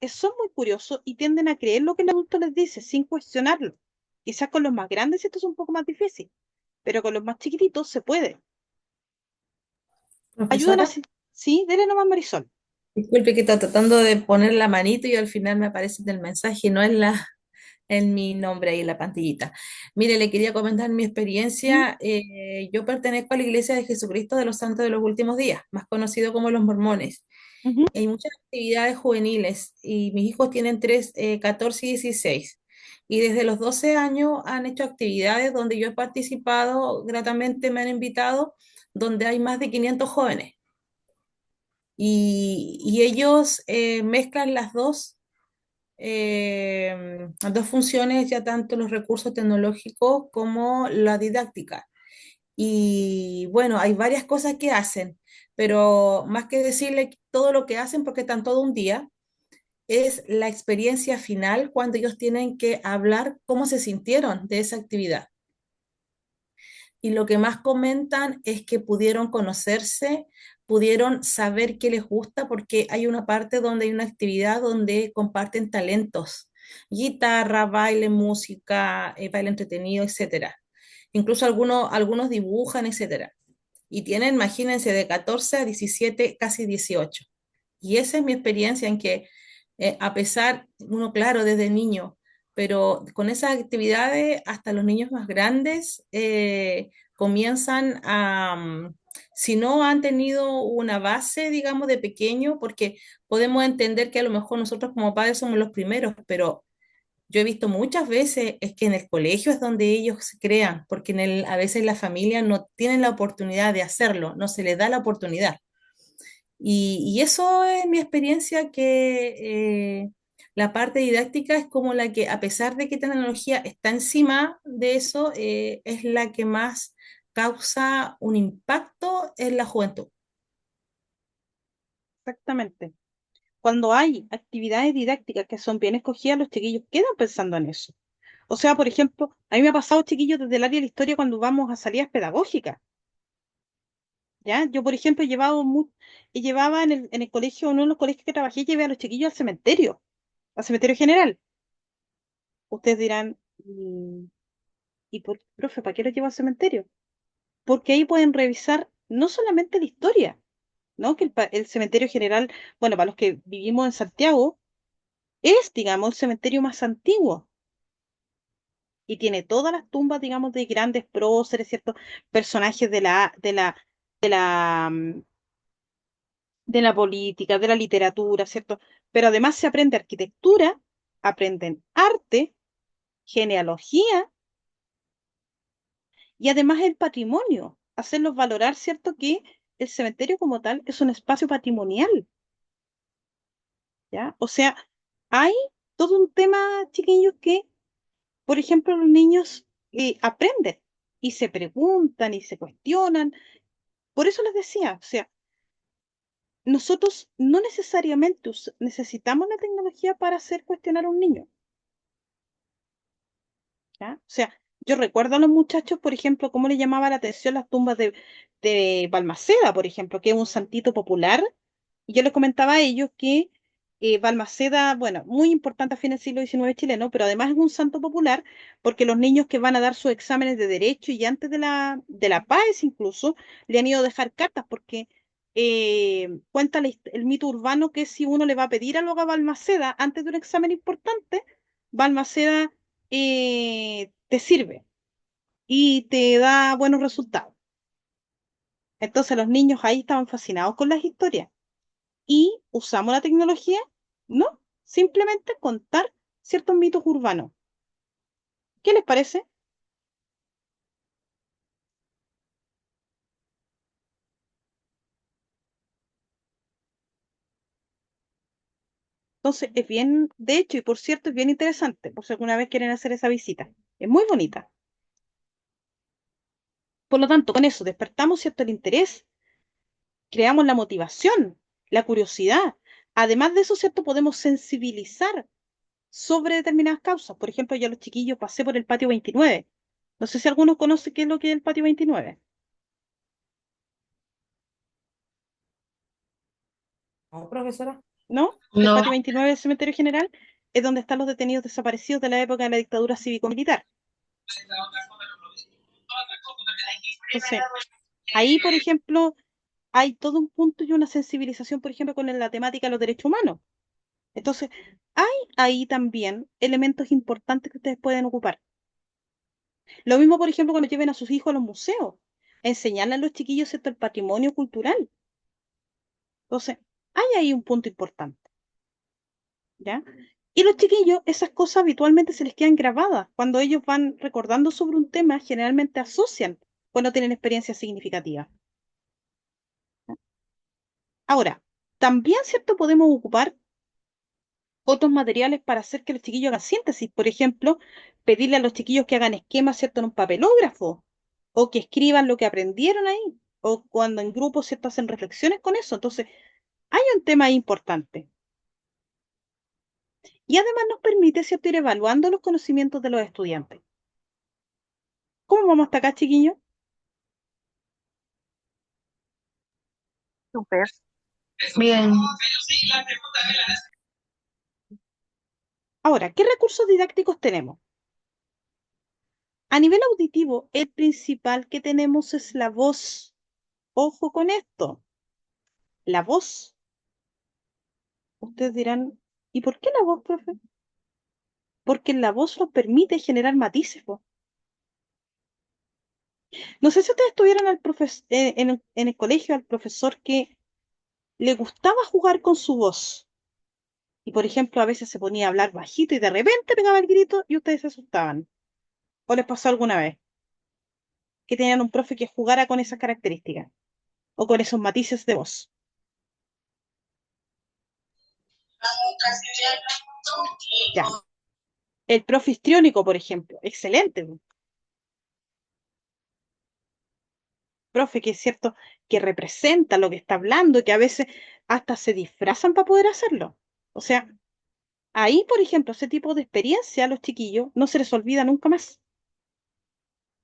son muy curiosos y tienden a creer lo que el adulto les dice sin cuestionarlo. Quizás con los más grandes esto es un poco más difícil, pero con los más chiquititos se puede. Ayudan Profesora, así. Sí, dele nomás, Marisol. disculpe que está tratando de poner la manito y al final me aparece en el mensaje, no en en mi nombre ahí en la pantallita. Mire, le quería comentar mi ¿Mm? experiencia. Yo pertenezco a la Iglesia de Jesucristo de los Santos de los Últimos Días, más conocido como los Mormones. Ujú. Hay muchas actividades juveniles y mis hijos tienen 14 y 16. Y desde los 12 años han hecho actividades donde yo he participado, gratamente me han invitado, donde hay más de 500 jóvenes. Y ellos mezclan las dos funciones, ya tanto los recursos tecnológicos como la didáctica. Y bueno, hay varias cosas que hacen, pero más que decirle todo lo que hacen, porque están todo un día, es la experiencia final cuando ellos tienen que hablar cómo se sintieron de esa actividad. Y lo que más comentan es que pudieron conocerse, pudieron saber qué les gusta, porque hay una parte donde hay una actividad donde comparten talentos, guitarra, baile, música, baile entretenido, etcétera. Incluso algunos dibujan, etcétera. Y tienen, imagínense, de 14 a 17, casi 18. Y esa es mi experiencia en que, a pesar, uno, claro, desde niño, pero con esas actividades hasta los niños más grandes comienzan a, si no han tenido una base, digamos, de pequeño, porque podemos entender que a lo mejor nosotros como padres somos los primeros, pero yo he visto muchas veces es que en el colegio es donde ellos se crean, porque a veces la familia no tienen la oportunidad de hacerlo, no se les da la oportunidad. Y eso es mi experiencia, que la parte didáctica es como la que, a pesar de que tecnología está encima de eso, es la que más causa un impacto en la juventud. Exactamente. Cuando hay actividades didácticas que son bien escogidas, los chiquillos quedan pensando en eso. O sea, por ejemplo, a mí me ha pasado, chiquillos, desde el área de la historia cuando vamos a salidas pedagógicas. ¿Ya? Yo, por ejemplo, llevaba en el colegio, en uno de los colegios que trabajé, llevé a los chiquillos al cementerio general. Ustedes dirán, profe, ¿para qué los llevo al cementerio? Porque ahí pueden revisar no solamente la historia, ¿no? Que el cementerio general, bueno, para los que vivimos en Santiago, es, digamos, el cementerio más antiguo y tiene todas las tumbas, digamos, de grandes próceres, ¿cierto? Personajes de la, mm, de la política, de la literatura, ¿cierto? Pero además se aprende arquitectura, aprenden arte, genealogía y además el patrimonio, hacerlos valorar, ¿cierto? Que el cementerio como tal es un espacio patrimonial, ¿ya? O sea, hay todo un tema, chiquillos, que, por ejemplo, los niños aprenden y se preguntan y se cuestionan. Por eso les decía, o sea, nosotros no necesariamente necesitamos la tecnología para hacer cuestionar a un niño, ¿ya? O sea, yo recuerdo a los muchachos, por ejemplo, cómo les llamaba la atención las tumbas de Balmaceda, por ejemplo, que es un santito popular. Y yo les comentaba a ellos que Balmaceda, bueno, muy importante a fines del siglo XIX chileno, pero además es un santo popular porque los niños que van a dar sus exámenes de derecho y antes de la PAES incluso, le han ido a dejar cartas porque cuenta el mito urbano que si uno le va a pedir algo a Balmaceda antes de un examen importante, Balmaceda te sirve y te da buenos resultados. Entonces los niños ahí estaban fascinados con las historias y usamos la tecnología, no, simplemente contar ciertos mitos urbanos. ¿Qué les parece? Entonces, es bien, de hecho, y por cierto, es bien interesante, por si alguna vez quieren hacer esa visita. Es muy bonita. Por lo tanto, con eso despertamos cierto el interés, creamos la motivación, la curiosidad. Además de eso, cierto, podemos sensibilizar sobre determinadas causas. Por ejemplo, yo a los chiquillos pasé por el patio 29. No sé si algunos conocen qué es lo que es el patio 29. ¿No, profesora? ¿No? El No, patio 29 del cementerio general es donde están los detenidos desaparecidos de la época de la dictadura cívico-militar. Entonces, ahí, por ejemplo, hay todo un punto y una sensibilización, por ejemplo, con la temática de los derechos humanos. Entonces, hay ahí también elementos importantes que ustedes pueden ocupar. Lo mismo, por ejemplo, cuando lleven a sus hijos a los museos, enseñarle a los chiquillos, ¿cierto?, el patrimonio cultural. Entonces, hay ahí un punto importante, ¿ya? Y los chiquillos, esas cosas habitualmente se les quedan grabadas. Cuando ellos van recordando sobre un tema, generalmente asocian cuando tienen experiencias significativas. Ahora, también, ¿cierto? Podemos ocupar otros materiales para hacer que los chiquillos hagan síntesis. Por ejemplo, pedirle a los chiquillos que hagan esquemas, ¿cierto? En un papelógrafo, o que escriban lo que aprendieron ahí, o cuando en grupo, ¿cierto? Hacen reflexiones con eso. Entonces, hay un tema ahí importante. Y además nos permite, ¿cierto?, ir evaluando los conocimientos de los estudiantes. ¿Cómo vamos hasta acá, chiquillos? Súper. bien. Ahora, ¿qué recursos didácticos tenemos? A nivel auditivo, el principal que tenemos es la voz. Ojo con esto, la voz. Ustedes dirán, ¿y por qué la voz, profe? Porque la voz nos permite generar matices, po. No sé si ustedes tuvieron en el colegio al profesor que le gustaba jugar con su voz. Y por ejemplo, a veces se ponía a hablar bajito y de repente pegaba el grito y ustedes se asustaban. ¿O les pasó alguna vez que tenían un profe que jugara con esas características o con esos matices de voz? Ya. El profe histriónico, por ejemplo, excelente. Profe que es cierto que representa lo que está hablando y que a veces hasta se disfrazan para poder hacerlo. O sea, ahí, por ejemplo, ese tipo de experiencia a los chiquillos no se les olvida nunca más.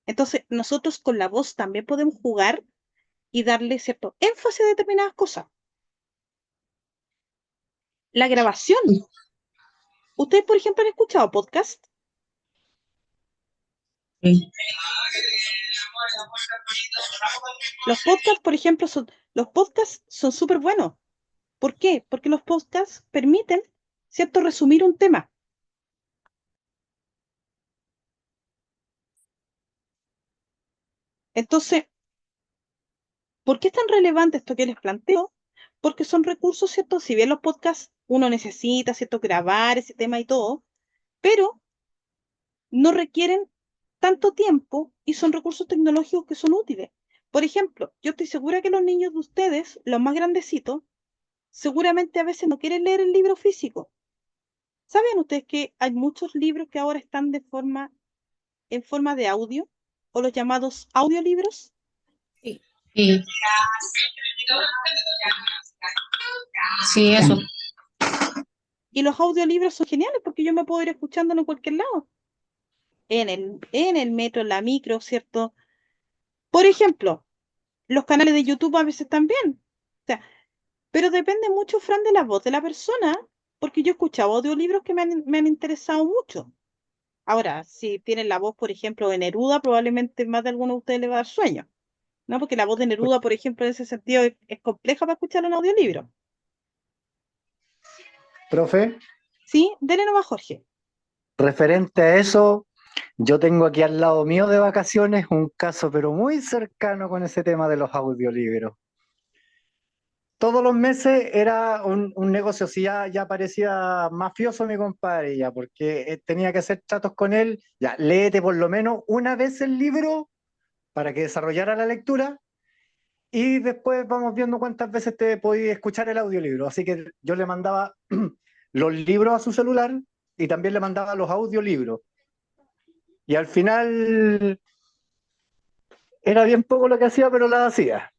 Entonces, nosotros con la voz también podemos jugar y darle cierto énfasis a determinadas cosas. La grabación. ¿Ustedes, por ejemplo, han escuchado podcast? Sí. Los podcasts, por ejemplo, los podcasts son súper buenos. ¿Por qué? Porque los podcasts permiten, ¿cierto?, resumir un tema. Entonces, ¿por qué es tan relevante esto que les planteo? Porque son recursos, ¿cierto? Si bien los podcasts uno necesita, ¿cierto?, grabar ese tema y todo, pero no requieren tanto tiempo y son recursos tecnológicos que son útiles. Por ejemplo, yo estoy segura que los niños de ustedes, los más grandecitos, seguramente a veces no quieren leer el libro físico. ¿Saben ustedes que hay muchos libros que ahora están en forma de audio o los llamados audiolibros? Sí. Sí, sí, Ya. eso. Y los audiolibros son geniales porque yo me puedo ir escuchándolo en cualquier lado. En el metro, en la micro, ¿cierto? Por ejemplo, los canales de YouTube a veces también. O sea, pero depende mucho, Fran, de la voz de la persona, porque yo he escuchado audiolibros que me han interesado mucho. Ahora, si tienen la voz, por ejemplo, de Neruda, probablemente más de alguno de ustedes le va a dar sueño, ¿no? Porque la voz de Neruda, por ejemplo, en ese sentido es compleja para escuchar en audiolibro. Profe, ¿Sí? Denle nomás, Jorge. referente a eso, yo tengo aquí al lado mío de vacaciones un caso, pero muy cercano con ese tema de los audiolibros. Todos los meses era un negocio, si ya parecía mafioso mi compadre, ya, porque tenía que hacer tratos con él, ya, léete por lo menos una vez el libro para que desarrollara la lectura y después vamos viendo cuántas veces te podías escuchar el audiolibro. Así que yo le mandaba los libros a su celular y también le mandaba los audiolibros. Y al final era bien poco lo que hacía, pero la hacía.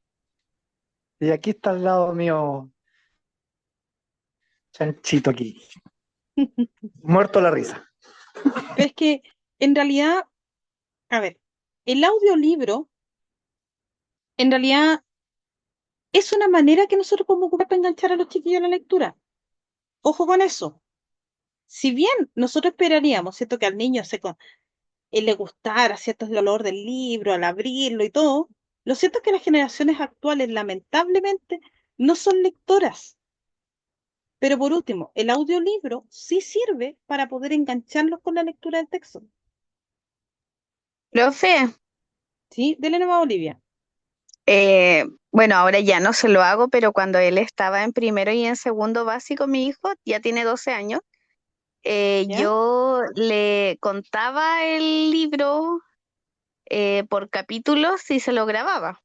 Y aquí está al lado mío, Chanchito aquí, muerto la risa. Pero es que, en realidad, a ver, el audiolibro, en realidad, es una manera que nosotros podemos ocupar para enganchar a los chiquillos a la lectura. Ojo con eso. Si bien nosotros esperaríamos, ¿cierto?, que al niño le gustara, ¿cierto?, el olor del libro, al abrirlo y todo, lo cierto es que las generaciones actuales, lamentablemente, no son lectoras. Pero por último, el audiolibro sí sirve para poder engancharlos con la lectura del texto. Profe, ¿Sí? Dele nomás, Olivia. bueno, ahora ya no se lo hago, pero cuando él estaba en primero y en segundo básico, mi hijo ya tiene 12 años, ¿Ya? yo le contaba el libro por capítulos y se lo grababa.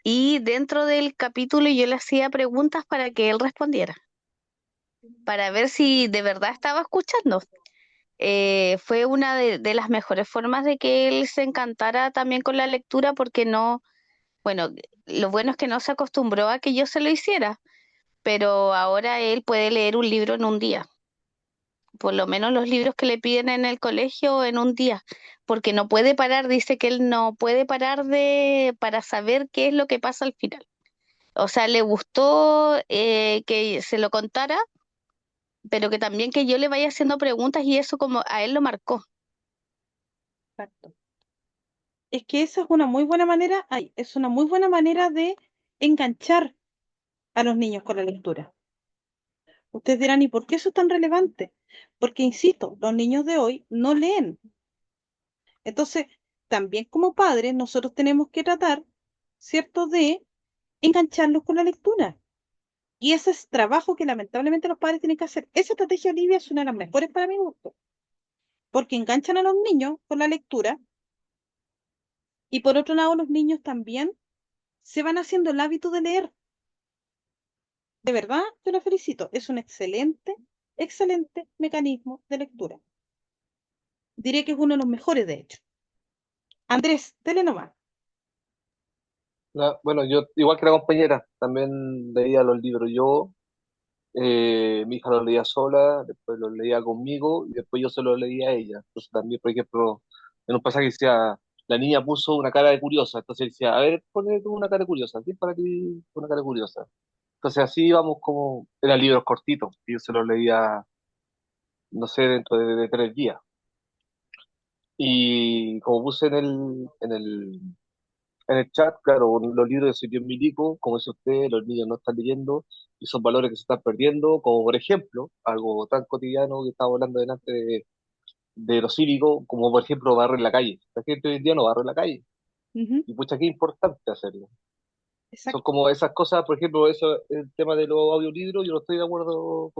Y dentro del capítulo yo le hacía preguntas para que él respondiera, para ver si de verdad estaba escuchando. Fue una de las mejores formas de que él se encantara también con la lectura porque no, bueno, lo bueno es que no se acostumbró a que yo se lo hiciera, pero ahora él puede leer un libro en un día, por lo menos los libros que le piden en el colegio en un día, porque no puede parar, dice que él no puede parar para saber qué es lo que pasa al final. O sea, le gustó que se lo contara, pero que también que yo le vaya haciendo preguntas y eso como a él lo marcó. Exacto. Es que esa es una muy buena manera, es una muy buena manera de enganchar a los niños con la lectura. Ustedes dirán, ¿y por qué eso es tan relevante? Porque, insisto, los niños de hoy no leen. Entonces, también como padres nosotros tenemos que tratar, ¿cierto?, de engancharlos con la lectura. Y ese es trabajo que lamentablemente los padres tienen que hacer. Esa estrategia, Olivia, es una de las mejores para mi gusto, porque enganchan a los niños con la lectura y por otro lado los niños también se van haciendo el hábito de leer. De verdad, yo la felicito. Es un excelente, excelente mecanismo de lectura. Diré que es uno de los mejores, de hecho. Andrés, dele nomás. Bueno, yo, igual que la compañera, también leía los libros yo, mi hija los leía sola, después los leía conmigo y después yo se los leía a ella. Entonces también, por ejemplo, en un pasaje decía, la niña puso una cara de curiosa, entonces decía, a ver, ponle tú una cara de curiosa, ¿qué es para ti una cara de curiosa? Entonces así íbamos como, eran libros cortitos, y yo se los leía, no sé, dentro de 3 días. Y como puse en el chat, claro, los libros de Silvio Milico, como dice usted, los niños no están leyendo y son valores que se están perdiendo, como por ejemplo, algo tan cotidiano que estaba hablando delante de lo cívico, como por ejemplo barrer la calle. La gente hoy en día no barre la calle, Ujú, y pucha, qué importante hacerlo. Son exacto. como esas cosas, por ejemplo, eso, el tema de los audiolibros, yo no estoy de acuerdo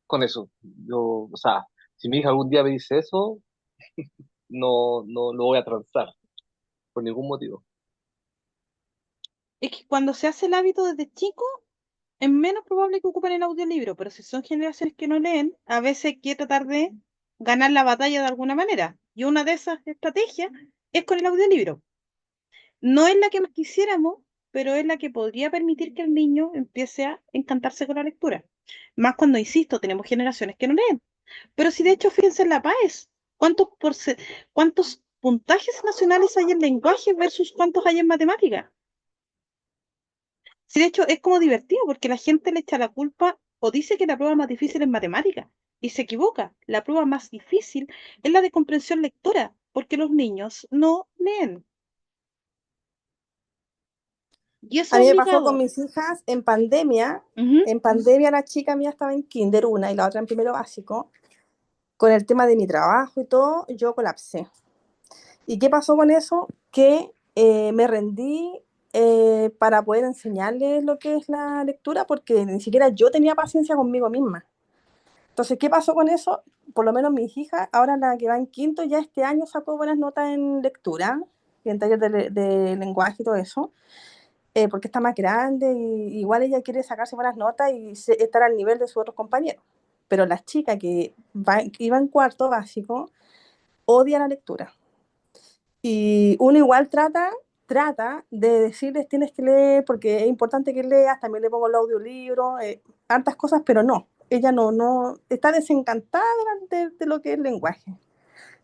con eso. Yo, o sea, si mi hija algún día me dice eso, no lo voy a transar por ningún motivo. Es que cuando se hace el hábito desde chico, es menos probable que ocupen el audiolibro, pero si son generaciones que no leen, a veces hay que tratar de ganar la batalla de alguna manera. Y una de esas estrategias es con el audiolibro. No es la que más quisiéramos, pero es la que podría permitir que el niño empiece a encantarse con la lectura. Más cuando, insisto, tenemos generaciones que no leen. Pero si de hecho, fíjense en la PAES, ¿cuántos puntajes nacionales hay en lenguaje versus cuántos hay en matemática? Si de hecho es como divertido, porque la gente le echa la culpa o dice que la prueba más difícil es matemática, y se equivoca. La prueba más difícil es la de comprensión lectora, porque los niños no leen. Y es A mí me pasó con obligado. mis hijas en pandemia. Ujú. En pandemia la chica mía estaba en kinder, una, y la otra en primero básico. Con el tema de mi trabajo y todo, yo colapsé. ¿Y qué pasó con eso? Que me rendí para poder enseñarles lo que es la lectura, porque ni siquiera yo tenía paciencia conmigo misma. Entonces, ¿qué pasó con eso? Por lo menos mis hijas, ahora la que va en quinto, ya este año sacó buenas notas en lectura, y en taller de lenguaje y todo eso, porque está más grande y igual ella quiere sacarse buenas notas y estar al nivel de sus otros compañeros. Pero la chica que iba en cuarto básico odia la lectura. Y uno igual trata de decirles tienes que leer porque es importante que leas, también le pongo el audiolibro, hartas cosas, pero no, ella no, está desencantada de lo que es lenguaje,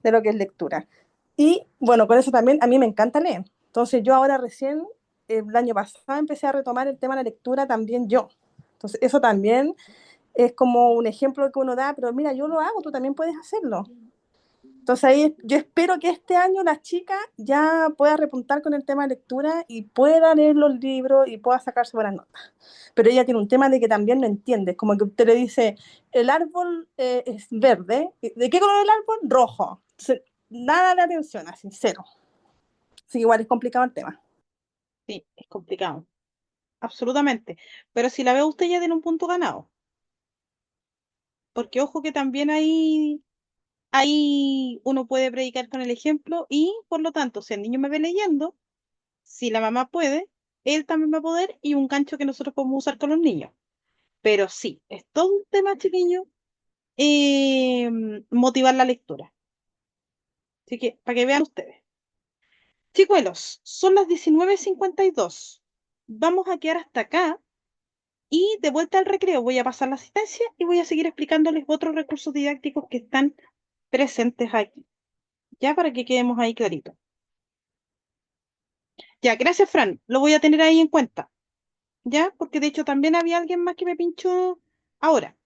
de lo que es lectura. Y bueno, con eso también a mí me encanta leer. Entonces yo ahora recién, el año pasado, empecé a retomar el tema de la lectura también yo. Entonces eso también es como un ejemplo que uno da, pero mira, yo lo hago, tú también puedes hacerlo. Entonces ahí yo espero que este año la chica ya pueda repuntar con el tema de lectura y pueda leer los libros y pueda sacarse buenas notas. Pero ella tiene un tema de que también no entiende, es como que usted le dice, el árbol es verde, ¿de qué color es el árbol? Rojo. Entonces, nada de atención, así, cero. Así que igual es complicado el tema. Sí, es complicado, absolutamente. Pero si la ve usted ya tiene un punto ganado, porque ojo que también ahí uno puede predicar con el ejemplo y por lo tanto, si el niño me ve leyendo, si la mamá puede, él también va a poder y un gancho que nosotros podemos usar con los niños. Pero sí, es todo un tema, chiquillo, motivar la lectura. Así que, para que vean ustedes. Chicuelos, son las 19:52. Vamos a quedar hasta acá y de vuelta al recreo voy a pasar la asistencia y voy a seguir explicándoles otros recursos didácticos que están presentes aquí. Ya para que quedemos ahí clarito. Ya, gracias, Fran. Lo voy a tener ahí en cuenta. Ya, porque de hecho también había alguien más que me pinchó ahora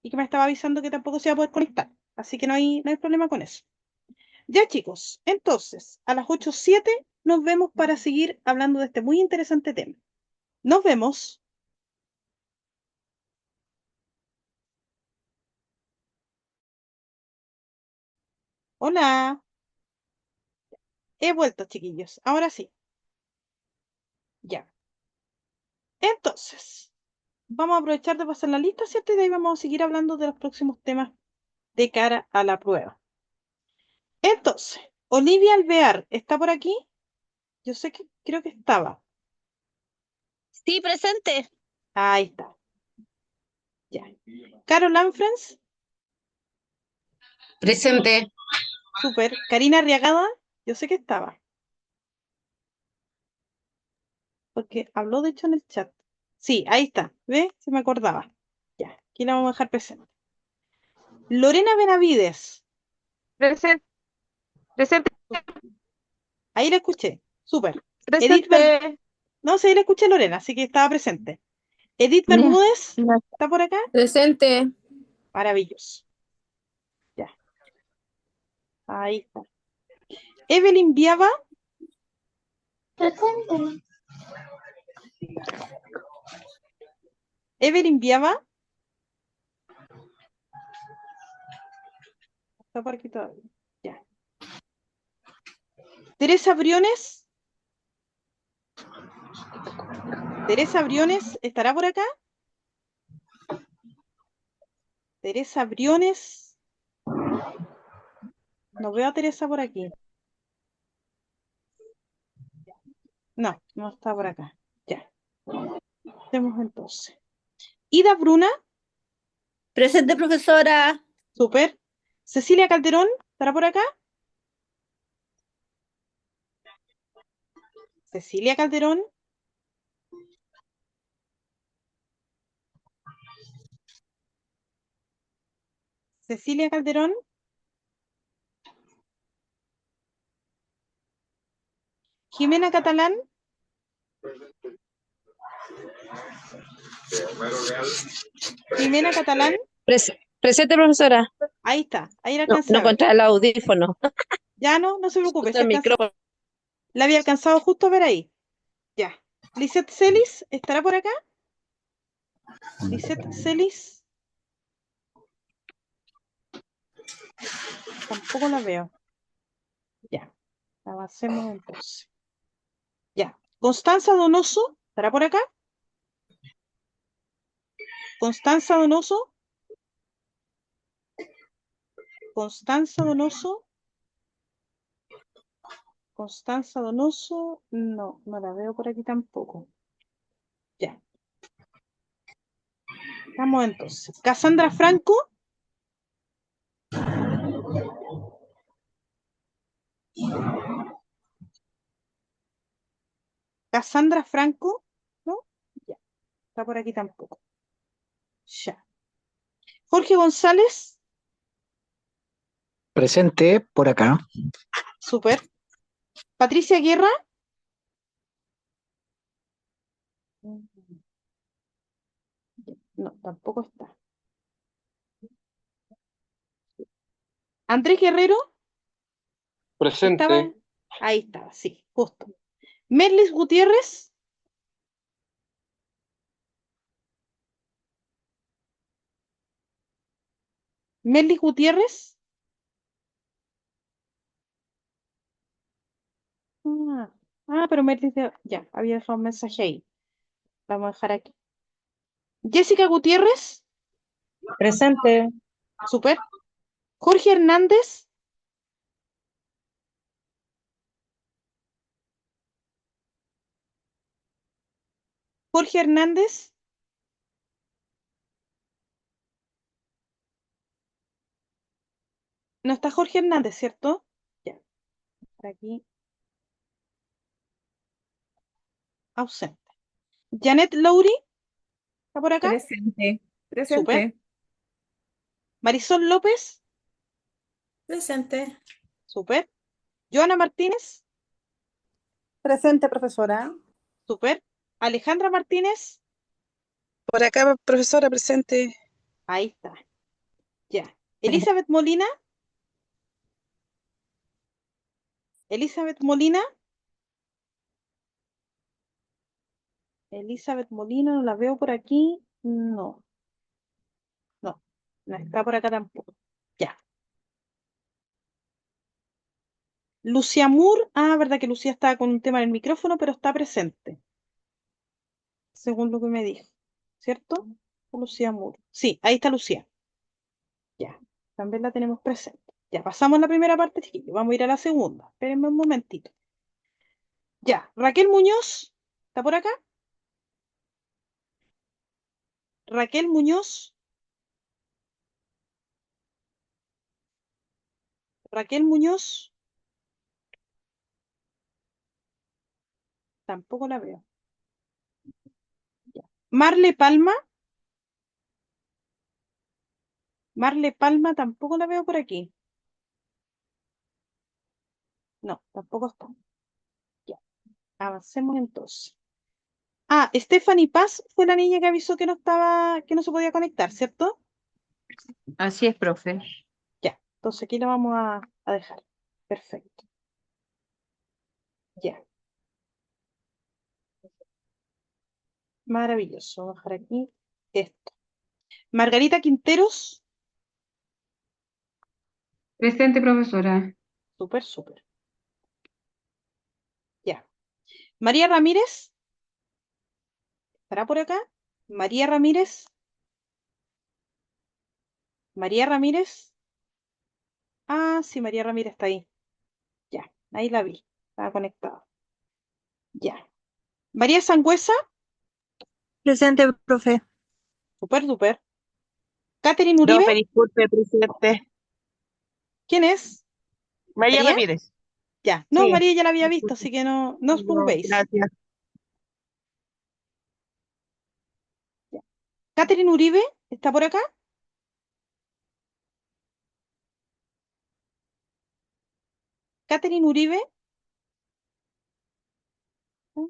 y que me estaba avisando que tampoco se iba a poder conectar. Así que no hay problema con eso. Ya, chicos, entonces, a las 8:07 nos vemos para seguir hablando de este muy interesante tema. Nos vemos. Hola. He vuelto, chiquillos. Ahora sí. Ya. Entonces, vamos a aprovechar de pasar la lista, ¿cierto? Y de ahí vamos a seguir hablando de los próximos temas de cara a la prueba. Entonces, Olivia Alvear, ¿está por aquí? Yo sé que creo que estaba. Sí, presente. Ahí está. Ya. Carol Anfrens, Presente. súper. Karina Arriagada, yo sé que estaba. Porque habló de hecho en el chat. Sí, ahí está. ¿Ve? Se me acordaba. Ya, aquí la vamos a dejar presente. Lorena Benavides, Presente. Presente. ahí la escuché. Súper. Edith Presente. No, sí, ahí la escuché Lorena, así que estaba presente. Edith Ya, Bermúdez, ya. ¿está por acá? Presente. Maravilloso. Ya, ahí está. Evelyn Viava, Presente. Evelyn Viava, está por aquí todavía. Ya. Teresa Briones. Teresa Briones, ¿estará por acá? Teresa Briones. No veo a Teresa por aquí. No, no está por acá. Ya. Vemos entonces. Ida Bruna, Presente, profesora. súper. Cecilia Calderón, ¿estará por acá? Cecilia Calderón. Cecilia Calderón. Jimena Catalán. Jimena Catalán. Presente, profesora. Ahí está, ahí la No, alcancé no a ver. encontré el audífono. Ya no se preocupe, Justo el micrófono. la había alcanzado justo a ver ahí. Ya. Lisette Celis, ¿estará por acá? Lisette Celis. Tampoco la veo. Ya. Avancemos entonces. Ya. Constanza Donoso, ¿estará por acá? Constanza Donoso. Constanza Donoso. Constanza Donoso. No, no la veo por aquí tampoco. Ya. Vamos entonces. Cassandra Franco. Cassandra Franco. ¿No? Ya. Está por aquí tampoco. Ya. Jorge González. Presente por acá. Súper. Patricia Guerra. No, tampoco está. Andrés Guerrero. Presente. Estaba. Ahí está, sí, justo. Merlis Gutiérrez. Merlis Gutiérrez. Pero Merlis ya, había dejado un mensaje ahí. Vamos a dejar aquí. Jessica Gutiérrez. Presente. Súper. Jorge Hernández. Jorge Hernández. No está Jorge Hernández, ¿cierto? Ya. Por aquí. Ausente. Janet Lowry. ¿Está por acá? Presente. Súper. Presente. Marisol López. Presente. Súper. Joana Martínez. Presente, profesora. Súper. Alejandra Martínez. Por acá, profesora, presente. Ahí está. Ya. Elizabeth Molina. Elizabeth Molina. Elizabeth Molina, no la veo por aquí. No. No. No está por acá tampoco. Ya. Lucía Moore, verdad que Lucía estaba con un tema en el micrófono, pero está presente, según lo que me dijo, ¿cierto? Lucía Moore. Sí, ahí está Lucía. Ya, también la tenemos presente. Ya, pasamos la primera parte, chiquillos. Vamos a ir a la segunda. Espérenme un momentito. Ya, Raquel Muñoz, ¿está por acá? Raquel Muñoz. Raquel Muñoz. Tampoco la veo. Ya. Marle Palma. Marle Palma tampoco la veo por aquí. No, tampoco está. Ya, avancemos entonces. Stephanie Paz fue la niña que avisó que no estaba, que no se podía conectar, ¿cierto? Así es, profe. Ya, entonces aquí la vamos a dejar. Perfecto. Ya. Maravilloso. Vamos a dejar aquí esto. Margarita Quinteros. Presente, profesora. Súper, súper. Ya. María Ramírez. ¿Estará por acá? María Ramírez. María Ramírez. Sí, María Ramírez está ahí. Ya, ahí la vi. Estaba conectada. Ya. María Sangüesa. Presente, profe. Súper, súper. Catherine Uribe. Profe, disculpe, presidente. ¿Quién es? María ¿María? Ramírez. Ya. No, Sí. María ya la había visto, así que no os preocupéis. Gracias. Ya. Catherine Uribe, ¿está por acá? Catherine Uribe. No,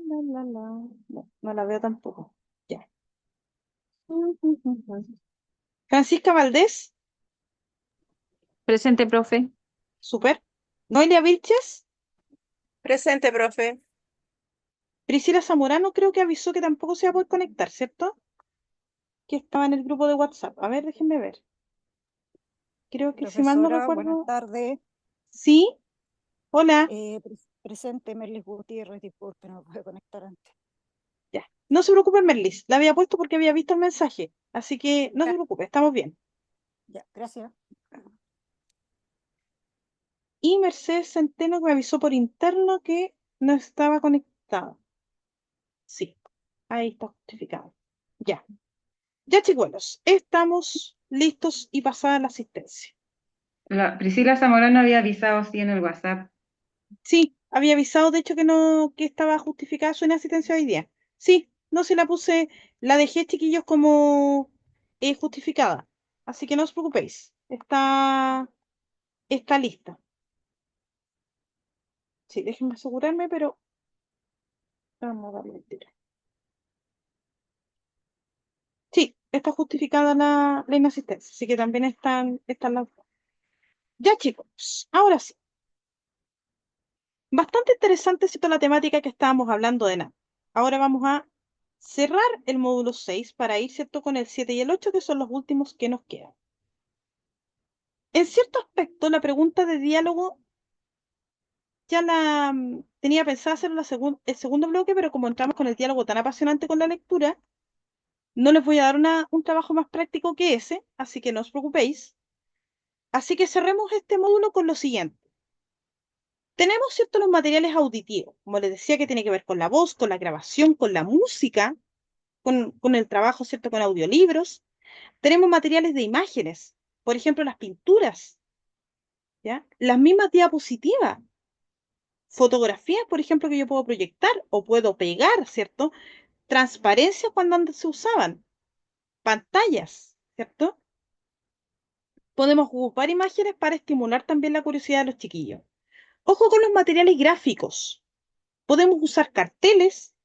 no la veo tampoco. Ya. Francisca Valdés. Presente, profe. Súper. Noelia Vilches. Presente, profe. Priscila Zamorano creo que avisó que tampoco se va a poder conectar, ¿cierto? Que estaba en el grupo de WhatsApp. A ver, déjenme ver. Creo que si mal no Profesora, buenas recuerdo. tardes. Sí. Hola. Presente Merlis Gutiérrez, disculpe, no me pude conectar antes. Ya. No se preocupe, Merlis. La había puesto porque había visto el mensaje. Así que no se preocupe, estamos bien. Ya, gracias. Y Mercedes Centeno que me avisó por interno que no estaba conectada. Sí. Ahí está justificado. Ya. Ya, chicuelos. Estamos listos y pasada la asistencia. Priscila Zamorano había avisado, sí, en el WhatsApp. Sí, había avisado, de hecho, que no, que estaba justificada su inasistencia hoy día. Sí, no se la puse, la dejé, chiquillos, como justificada. Así que no os preocupéis. Está lista. Sí, déjenme asegurarme, pero vamos a darle el tiro. Sí, está justificada la inasistencia, así que también están las dos. Ya, chicos, ahora sí. Bastante interesante, ¿cierto? La temática que estábamos hablando de nada. Ahora vamos a cerrar el módulo 6 para ir, ¿cierto? Con el 7 y el 8, que son los últimos que nos quedan. En cierto aspecto, la pregunta de diálogo ya tenía pensada hacer el segundo bloque, pero como entramos con el diálogo tan apasionante con la lectura, no les voy a dar un trabajo más práctico que ese, así que no os preocupéis. Así que cerremos este módulo con lo siguiente. Tenemos, ¿cierto?, los materiales auditivos, como les decía, que tiene que ver con la voz, con la grabación, con la música, con el trabajo, ¿cierto?, con audiolibros. Tenemos materiales de imágenes, por ejemplo, las pinturas, ¿ya? Las mismas diapositivas, fotografías, por ejemplo, que yo puedo proyectar o puedo pegar, ¿cierto? Transparencias cuando antes se usaban, pantallas, ¿cierto? Podemos ocupar imágenes para estimular también la curiosidad de los chiquillos. Ojo con los materiales gráficos. Podemos usar carteles,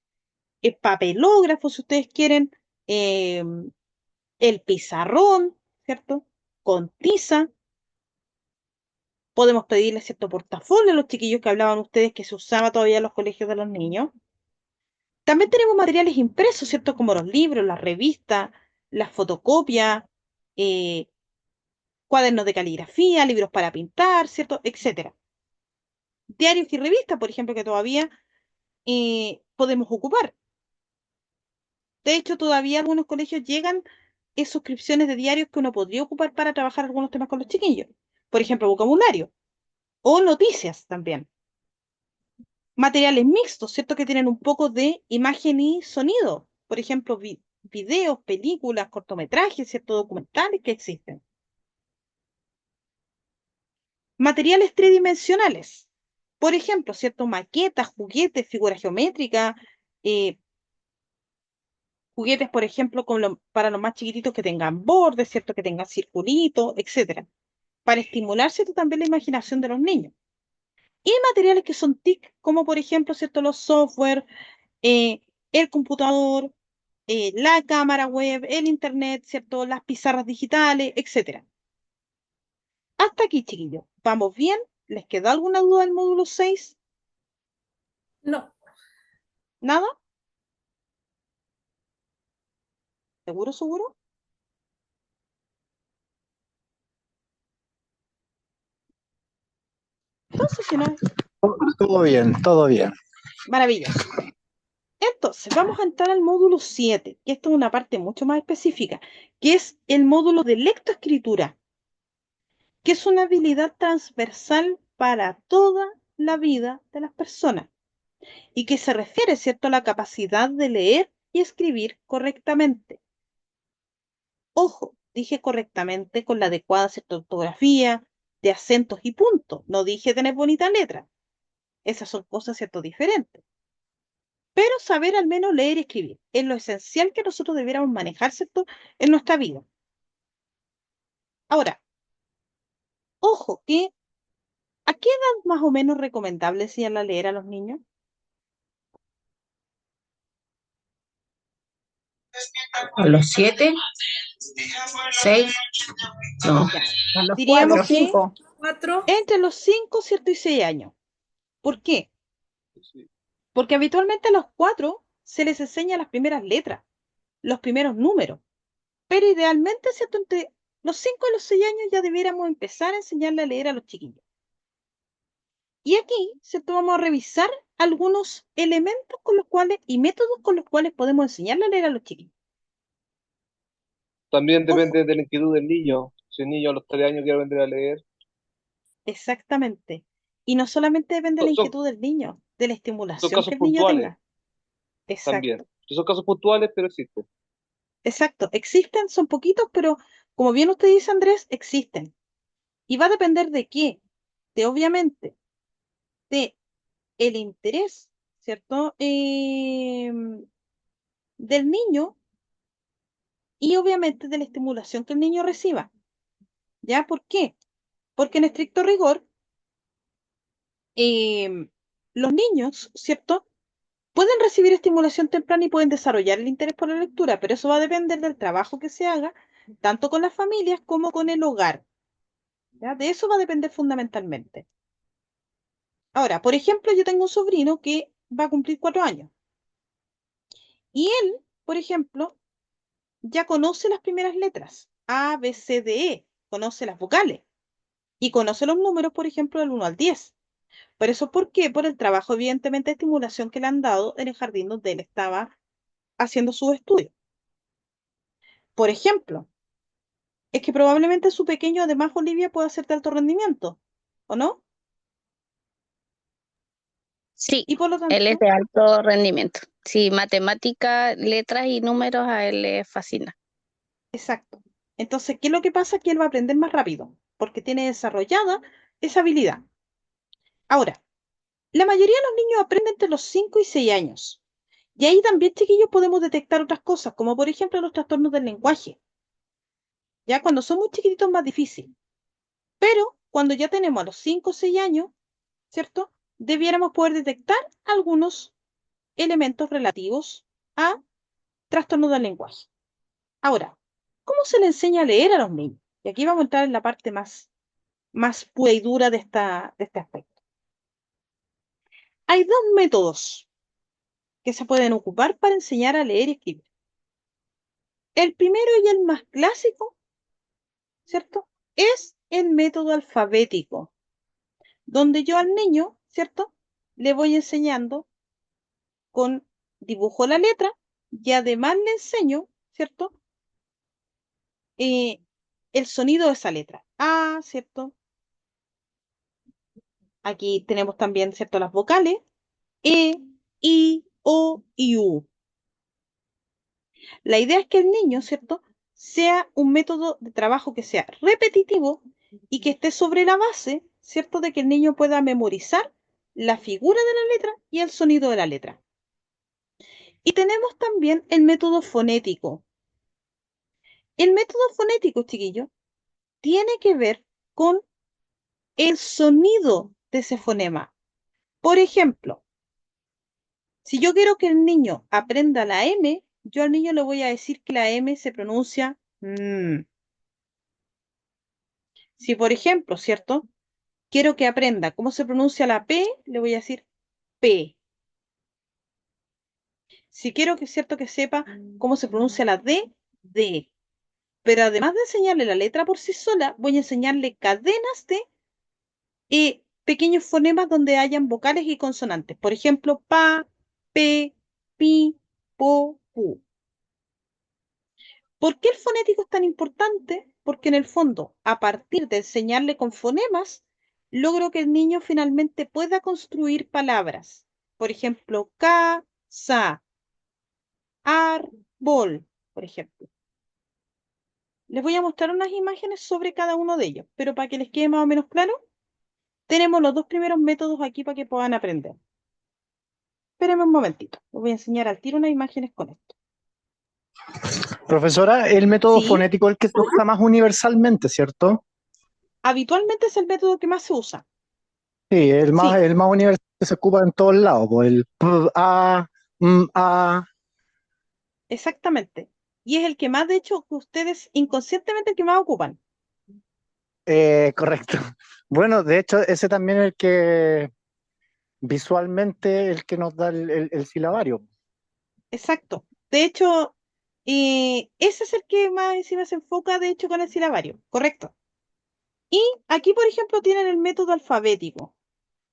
papelógrafos, si ustedes quieren, el pizarrón, ¿cierto? Con tiza. Podemos pedirle cierto portafolio a los chiquillos que hablaban ustedes que se usaba todavía en los colegios de los niños. También tenemos materiales impresos, ¿cierto? Como los libros, las revistas, las fotocopias, cuadernos de caligrafía, libros para pintar, ¿cierto? Etcétera. diarios y revistas, por ejemplo, que todavía podemos ocupar. De hecho, todavía algunos colegios llegan suscripciones de diarios que uno podría ocupar para trabajar algunos temas con los chiquillos. Por ejemplo, vocabulario o noticias también. Materiales mixtos, ¿cierto? Que tienen un poco de imagen y sonido. Por ejemplo, videos, películas, cortometrajes, ¿cierto? Documentales que existen. Materiales tridimensionales. Por ejemplo, ¿cierto? Maquetas, juguetes, figuras geométricas, juguetes, por ejemplo, para los más chiquititos que tengan bordes, ¿cierto? Que tengan circulitos, etcétera. Para estimular, ¿cierto? También la imaginación de los niños. Y materiales que son TIC, como por ejemplo, ¿cierto? Los software, el computador, la cámara web, el internet, ¿cierto? Las pizarras digitales, etcétera. Hasta aquí, chiquillos. ¿Vamos bien? ¿Les quedó alguna duda del módulo 6? No. ¿Nada? ¿Seguro, seguro? Entonces, si no, Todo bien, todo bien. maravilloso. Entonces, vamos a entrar al módulo 7, que esto es una parte mucho más específica, que es el módulo de lectoescritura, que es una habilidad transversal para toda la vida de las personas y que se refiere, ¿cierto?, a la capacidad de leer y escribir correctamente. Ojo, dije correctamente con la adecuada, ¿cierto?, ortografía, de acentos y puntos. No dije tener bonita letra. Esas son cosas, ¿cierto?, diferentes. Pero saber al menos leer y escribir es lo esencial que nosotros debiéramos manejar, ¿cierto?, en nuestra vida. Ahora, ojo, que ¿a qué edad más o menos recomendable enseñarle a leer a los niños? ¿A los 7? ¿6? No. Ya. A los Diríamos 4. que 5. 4. entre los 5, ¿cierto?, y 6 años. ¿Por qué? Porque habitualmente a los 4 se les enseña las primeras letras, los primeros números. Pero idealmente, ¿cierto?, entre los 5 y los 6 años ya debiéramos empezar a enseñarle a leer a los chiquillos. Y aquí, ¿cierto?, vamos a revisar algunos elementos con los cuales y métodos con los cuales podemos enseñarle a leer a los chiquillos. También depende de la inquietud del niño. Si el niño a los 3 años quiere aprender a leer, Exactamente. Y no solamente depende de la son, inquietud del niño, de la son estimulación casos que el niño puntuales tenga. Exacto. también. Son casos puntuales, pero existen. Exacto. Existen, son poquitos, pero como bien usted dice, Andrés, existen. Y va a depender de qué, de obviamente, de el interés, ¿cierto? Del niño y obviamente de la estimulación que el niño reciba. ¿Ya? ¿Por qué? Porque en estricto rigor, los niños, ¿cierto?, pueden recibir estimulación temprana y pueden desarrollar el interés por la lectura, pero eso va a depender del trabajo que se haga, tanto con las familias como con el hogar. ¿Ya? De eso va a depender fundamentalmente. Ahora, por ejemplo, yo tengo un sobrino que va a cumplir 4 años. Y él, por ejemplo, ya conoce las primeras letras, A, B, C, D, E, conoce las vocales y conoce los números, por ejemplo, del 1 al 10. ¿Por eso por qué? Por el trabajo, evidentemente, de estimulación que le han dado en el jardín donde él estaba haciendo sus estudios. Por ejemplo, es que probablemente su pequeño, además, Olivia, pueda ser de alto rendimiento, ¿o no? Sí, Y por lo él es tanto, de alto rendimiento. Sí, matemática, letras y números a él le fascina. exacto. Entonces, ¿qué es lo que pasa? Que él va a aprender más rápido, porque tiene desarrollada esa habilidad. Ahora, la mayoría de los niños aprenden entre los 5 y 6 años. Y ahí también, chiquillos, podemos detectar otras cosas, como por ejemplo los trastornos del lenguaje. Ya cuando son muy chiquititos es más difícil. Pero cuando ya tenemos a los 5 o 6 años, ¿cierto? Debiéramos poder detectar algunos elementos relativos a trastornos del lenguaje. Ahora, ¿cómo se le enseña a leer a los niños? Y aquí vamos a entrar en la parte más pura y dura de este aspecto. Hay dos métodos que se pueden ocupar para enseñar a leer y escribir. El primero y el más clásico, ¿cierto?, es el método alfabético, donde yo al niño ¿cierto? Le voy enseñando con dibujo la letra y además le enseño, ¿cierto? El sonido de esa letra. A, ¿cierto? Aquí tenemos también, ¿cierto? Las vocales. E, I, O y U. La idea es que el niño, ¿cierto? Sea un método de trabajo que sea repetitivo y que esté sobre la base, ¿cierto? De que el niño pueda memorizar la figura de la letra y el sonido de la letra. Y tenemos también el método fonético. El método fonético, chiquillos, tiene que ver con el sonido de ese fonema. Por ejemplo, si yo quiero que el niño aprenda la M, yo al niño le voy a decir que la M se pronuncia mm. Si, por ejemplo, ¿cierto? Quiero que aprenda cómo se pronuncia la P, le voy a decir P. Si quiero que, ¿cierto? Que sepa cómo se pronuncia la D, D. Pero además de enseñarle la letra por sí sola, voy a enseñarle cadenas de pequeños fonemas donde hayan vocales y consonantes. Por ejemplo, pa, pe, pi, po, pu. ¿Por qué el fonético es tan importante? Porque en el fondo, a partir de enseñarle con fonemas, logro que el niño finalmente pueda construir palabras. Por ejemplo, casa, árbol, por ejemplo. Les voy a mostrar unas imágenes sobre cada uno de ellos, pero para que les quede más o menos claro, tenemos los dos primeros métodos aquí para que puedan aprender. Espérenme un momentito, les voy a enseñar al tiro unas imágenes con esto. Profesora, el método Sí, fonético es el que se usa más universalmente, ¿cierto? habitualmente es el método que más se usa. Sí, Sí, el más universal que se ocupa en todos lados, pues el p, a, a. exactamente. Y es el que más, de hecho, que ustedes inconscientemente el que más ocupan. Correcto. Bueno, de hecho, ese también es el que visualmente el que nos da el silabario. Exacto. De hecho, ese es el que más encima se enfoca, de hecho, con el silabario. Correcto. Y aquí, por ejemplo, tienen el método alfabético,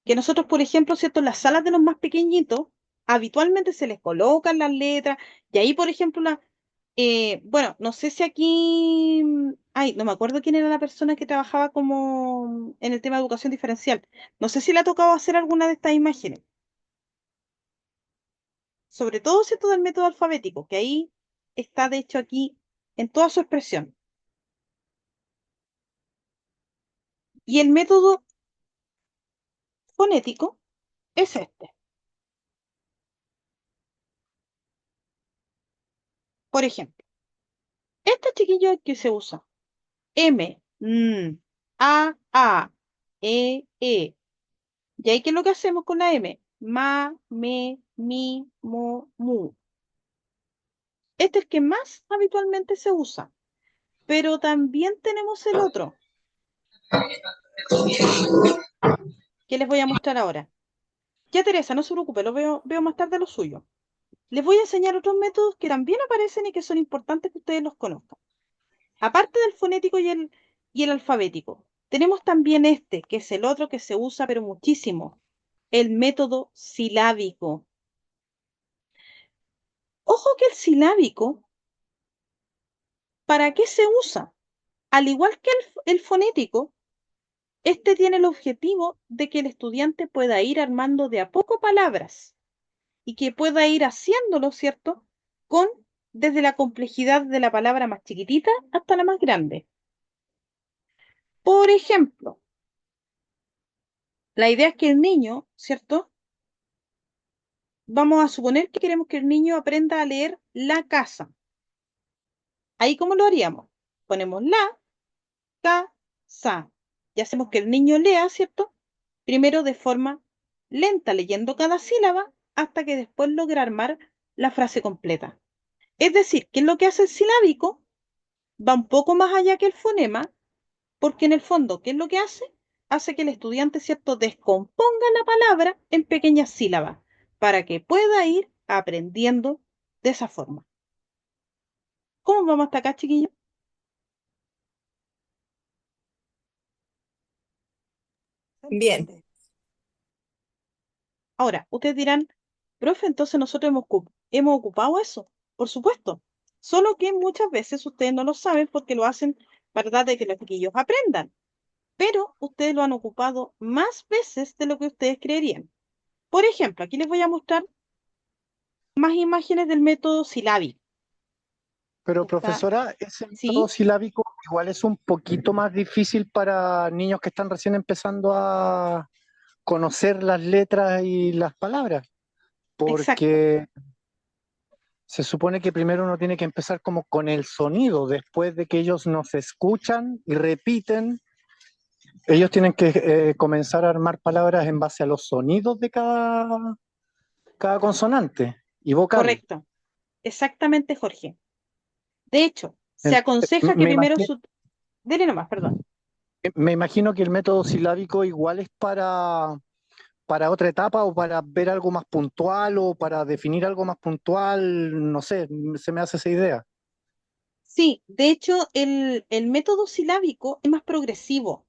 que nosotros, por ejemplo, ¿cierto? En las salas de los más pequeñitos, habitualmente se les colocan las letras, y ahí, por ejemplo, bueno, no sé si aquí, ay, no me acuerdo quién era la persona que trabajaba como en el tema de educación diferencial. No sé si le ha tocado hacer alguna de estas imágenes, sobre todo, ¿cierto? Del método alfabético, que ahí está, de hecho, aquí en toda su expresión. Y el método fonético es este. Por ejemplo, este chiquillo que se usa. M, A, E. ¿Y ahí qué es lo que hacemos con la M? Ma, me, mi, mo, mu. Este es el que más habitualmente se usa. Pero también tenemos el otro, que les voy a mostrar ahora. Ya, Teresa, no se preocupe, veo más tarde lo suyo. Les voy a enseñar otros métodos que también aparecen y que son importantes que ustedes los conozcan. Aparte del fonético y el alfabético, tenemos también este, que es el otro que se usa pero muchísimo, el método silábico. Ojo que el silábico, ¿para qué se usa? Al igual que el fonético, este tiene el objetivo de que el estudiante pueda ir armando de a poco palabras y que pueda ir haciéndolo, ¿cierto? Desde la complejidad de la palabra más chiquitita hasta la más grande. Por ejemplo, la idea es que el niño, ¿cierto? Vamos a suponer que queremos que el niño aprenda a leer la casa. Ahí, ¿cómo lo haríamos? Ponemos la, sa. Y hacemos que el niño lea, ¿cierto? Primero de forma lenta, leyendo cada sílaba, hasta que después logra armar la frase completa. Es decir, ¿qué es lo que hace el silábico? Va un poco más allá que el fonema, porque en el fondo, ¿qué es lo que hace? Hace que el estudiante, ¿cierto?, descomponga la palabra en pequeñas sílabas, para que pueda ir aprendiendo de esa forma. ¿Cómo vamos hasta acá, chiquillos? Bien. Ahora, ustedes dirán, profe, entonces nosotros hemos ocupado eso. Por supuesto. Solo que muchas veces ustedes no lo saben porque lo hacen para tratar de que los chiquillos aprendan. Pero ustedes lo han ocupado más veces de lo que ustedes creerían. Por ejemplo, aquí les voy a mostrar más imágenes del método silábico. Pero Está, profesora, ese método ¿sí? silábico igual es un poquito más difícil para niños que están recién empezando a conocer las letras y las palabras, Exacto, porque se supone que primero uno tiene que empezar como con el sonido, después de que ellos nos escuchan y repiten, ellos tienen que comenzar a armar palabras en base a los sonidos de cada consonante y vocal. correcto. Exactamente, Jorge. De hecho, se Entonces, aconseja que primero su... Dele nomás, perdón. me imagino que el método silábico igual es para otra etapa o para ver algo más puntual o para definir algo más puntual, no sé, se me hace esa idea. Sí, de hecho, el método silábico es más progresivo.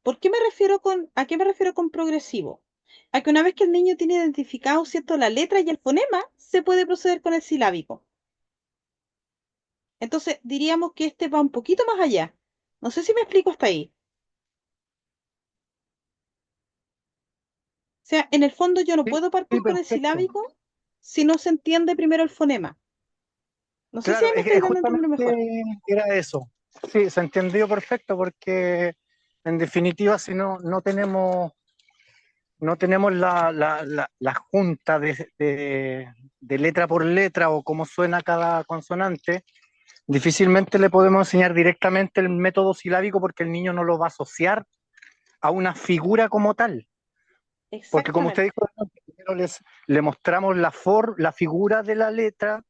¿Por qué me refiero a qué me refiero con progresivo? A que una vez que el niño tiene identificado, ¿cierto?, la letra y el fonema, se puede proceder con el silábico. Entonces, diríamos que este va un poquito más allá. No sé si me explico hasta ahí. O sea, en el fondo yo no Sí, puedo sí, partir con el perfecto. silábico si no se entiende primero el fonema. No sé si Claro, ahí me estoy dando a entender justamente mejor. era eso. Sí, se entendió perfecto porque en definitiva si no tenemos la junta de letra por letra o cómo suena cada consonante, difícilmente le podemos enseñar directamente el método silábico porque el niño no lo va a asociar a una figura como tal. Porque como usted Exactamente, dijo, primero le mostramos la figura de la letra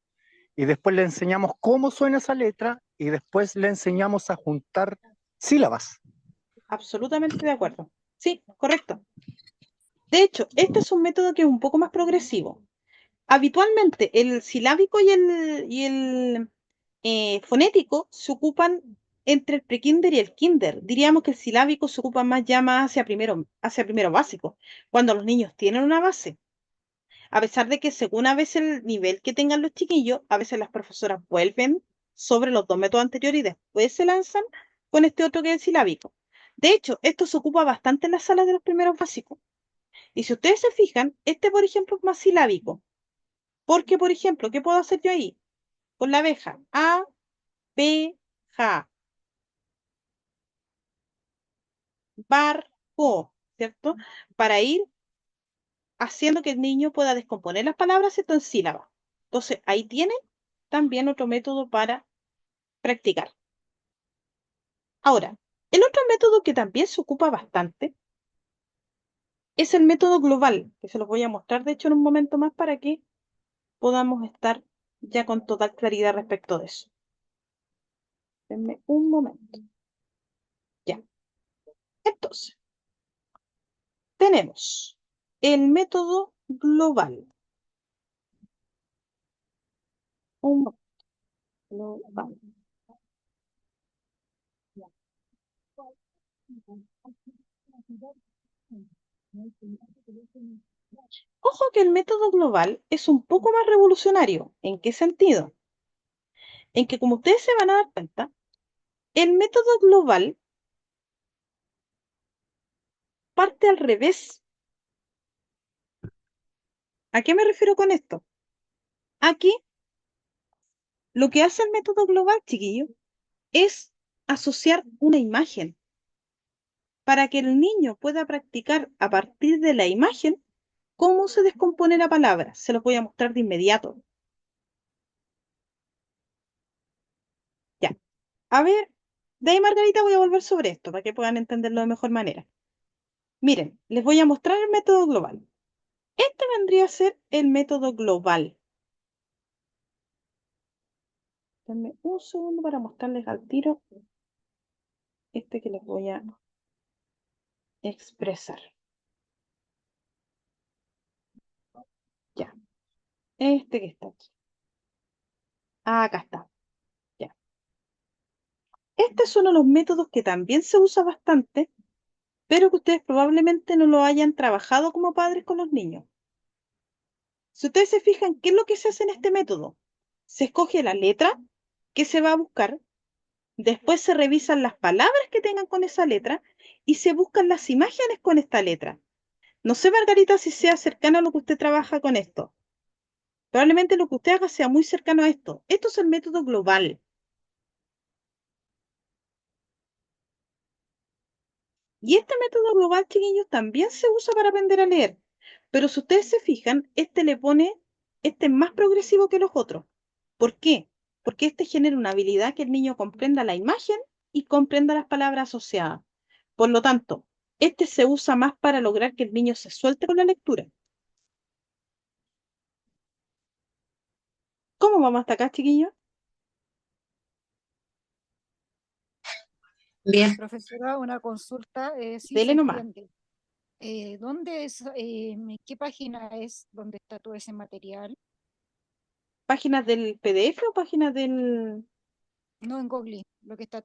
y después le enseñamos cómo suena esa letra y después le enseñamos a juntar sílabas. absolutamente de acuerdo. Sí, correcto. De hecho, este es un método que es un poco más progresivo. Habitualmente el silábico y el fonético se ocupan entre el prekinder y el kinder. Diríamos que el silábico se ocupa más hacia primero básico, cuando los niños tienen una base. A pesar de que según a veces el nivel que tengan los chiquillos, a veces las profesoras vuelven sobre los dos métodos anteriores y después se lanzan con este otro que es el silábico. De hecho, esto se ocupa bastante en las salas de los primeros básicos. Y si ustedes se fijan, este, por ejemplo, es más silábico. Porque, por ejemplo, ¿qué puedo hacer yo ahí? Con la abeja. A, B, ja, barco, ¿cierto? Para ir haciendo que el niño pueda descomponer las palabras, ¿cierto?, en sílabas. Entonces, ahí tienen también otro método para practicar. Ahora, el otro método que también se ocupa bastante es el método global, que se los voy a mostrar, de hecho, en un momento más para que podamos estar ya con total claridad respecto de eso. Denme un momento. Ya. Entonces, tenemos el método global. Un momento. Global. Ojo que el método global es un poco más revolucionario. ¿En qué sentido? En que como ustedes se van a dar cuenta, el método global parte al revés. ¿A qué me refiero con esto? Aquí lo que hace el método global, chiquillo, es asociar una imagen para que el niño pueda practicar a partir de la imagen cómo se descompone la palabra. Se los voy a mostrar de inmediato. Ya. A ver, de ahí, Margarita, voy a volver sobre esto para que puedan entenderlo de mejor manera. Miren, les voy a mostrar el método global. Este vendría a ser el método global. Denme un segundo para mostrarles al tiro este que les voy a expresar. Ya. Este que está aquí. Acá está. Ya. Este es uno de los métodos que también se usa bastante pero que ustedes probablemente no lo hayan trabajado como padres con los niños. Si ustedes se fijan, ¿qué es lo que se hace en este método? Se escoge la letra que se va a buscar, después se revisan las palabras que tengan con esa letra y se buscan las imágenes con esta letra. No sé, Margarita, si sea cercano a lo que usted trabaja con esto. Probablemente lo que usted haga sea muy cercano a esto. Esto es el método global. Y este método global, chiquillos, también se usa para aprender a leer. Pero si ustedes se fijan, este es más progresivo que los otros. ¿Por qué? Porque este genera una habilidad que el niño comprenda la imagen y comprenda las palabras asociadas. Por lo tanto, este se usa más para lograr que el niño se suelte con la lectura. ¿Cómo vamos hasta acá, chiquillos? Bien. Profesora, una consulta, sí Dele se nomás. entiende. ¿Dónde es, qué página es donde está todo ese material? ¿Páginas del PDF o páginas del...? No en Google, todo lo que está Ah,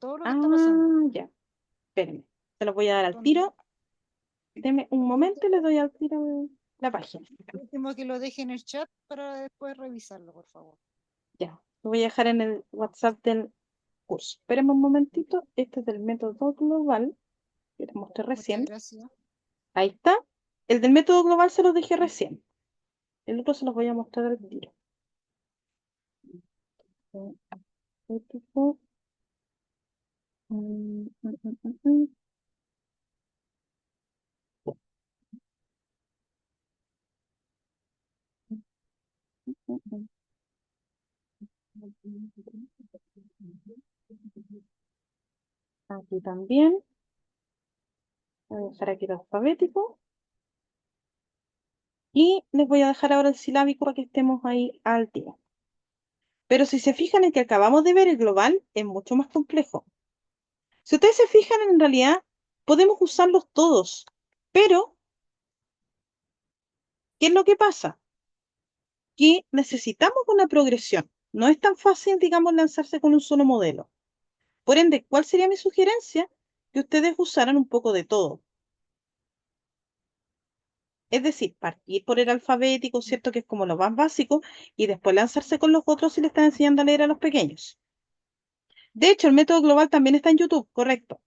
pasando. ya. Espérenme. Se los voy a dar al ¿Dónde? tiro. Deme un momento y le doy al tiro la página. Último que lo deje en el chat para después revisarlo, por favor. Ya. Lo voy a dejar en el WhatsApp del curso. Espérenme un momentito. Este es del método global que te mostré Muchas recién. gracias. Ahí está. El del método global se los dejé recién. El otro se los voy a mostrar al tiro. Aquí también. Voy a dejar aquí el alfabético. Y les voy a dejar ahora el silábico para que estemos ahí al tiro. Pero si se fijan en que acabamos de ver, el global es mucho más complejo. Si ustedes se fijan, en realidad podemos usarlos todos. Pero, ¿qué es lo que pasa? Que necesitamos una progresión. No es tan fácil, digamos, lanzarse con un solo modelo. Por ende, ¿cuál sería mi sugerencia? Que ustedes usaran un poco de todo. Es decir, partir por el alfabético, ¿cierto? Que es como lo más básico, y después lanzarse con los otros si le están enseñando a leer a los pequeños. De hecho, el método global también está en YouTube, correcto.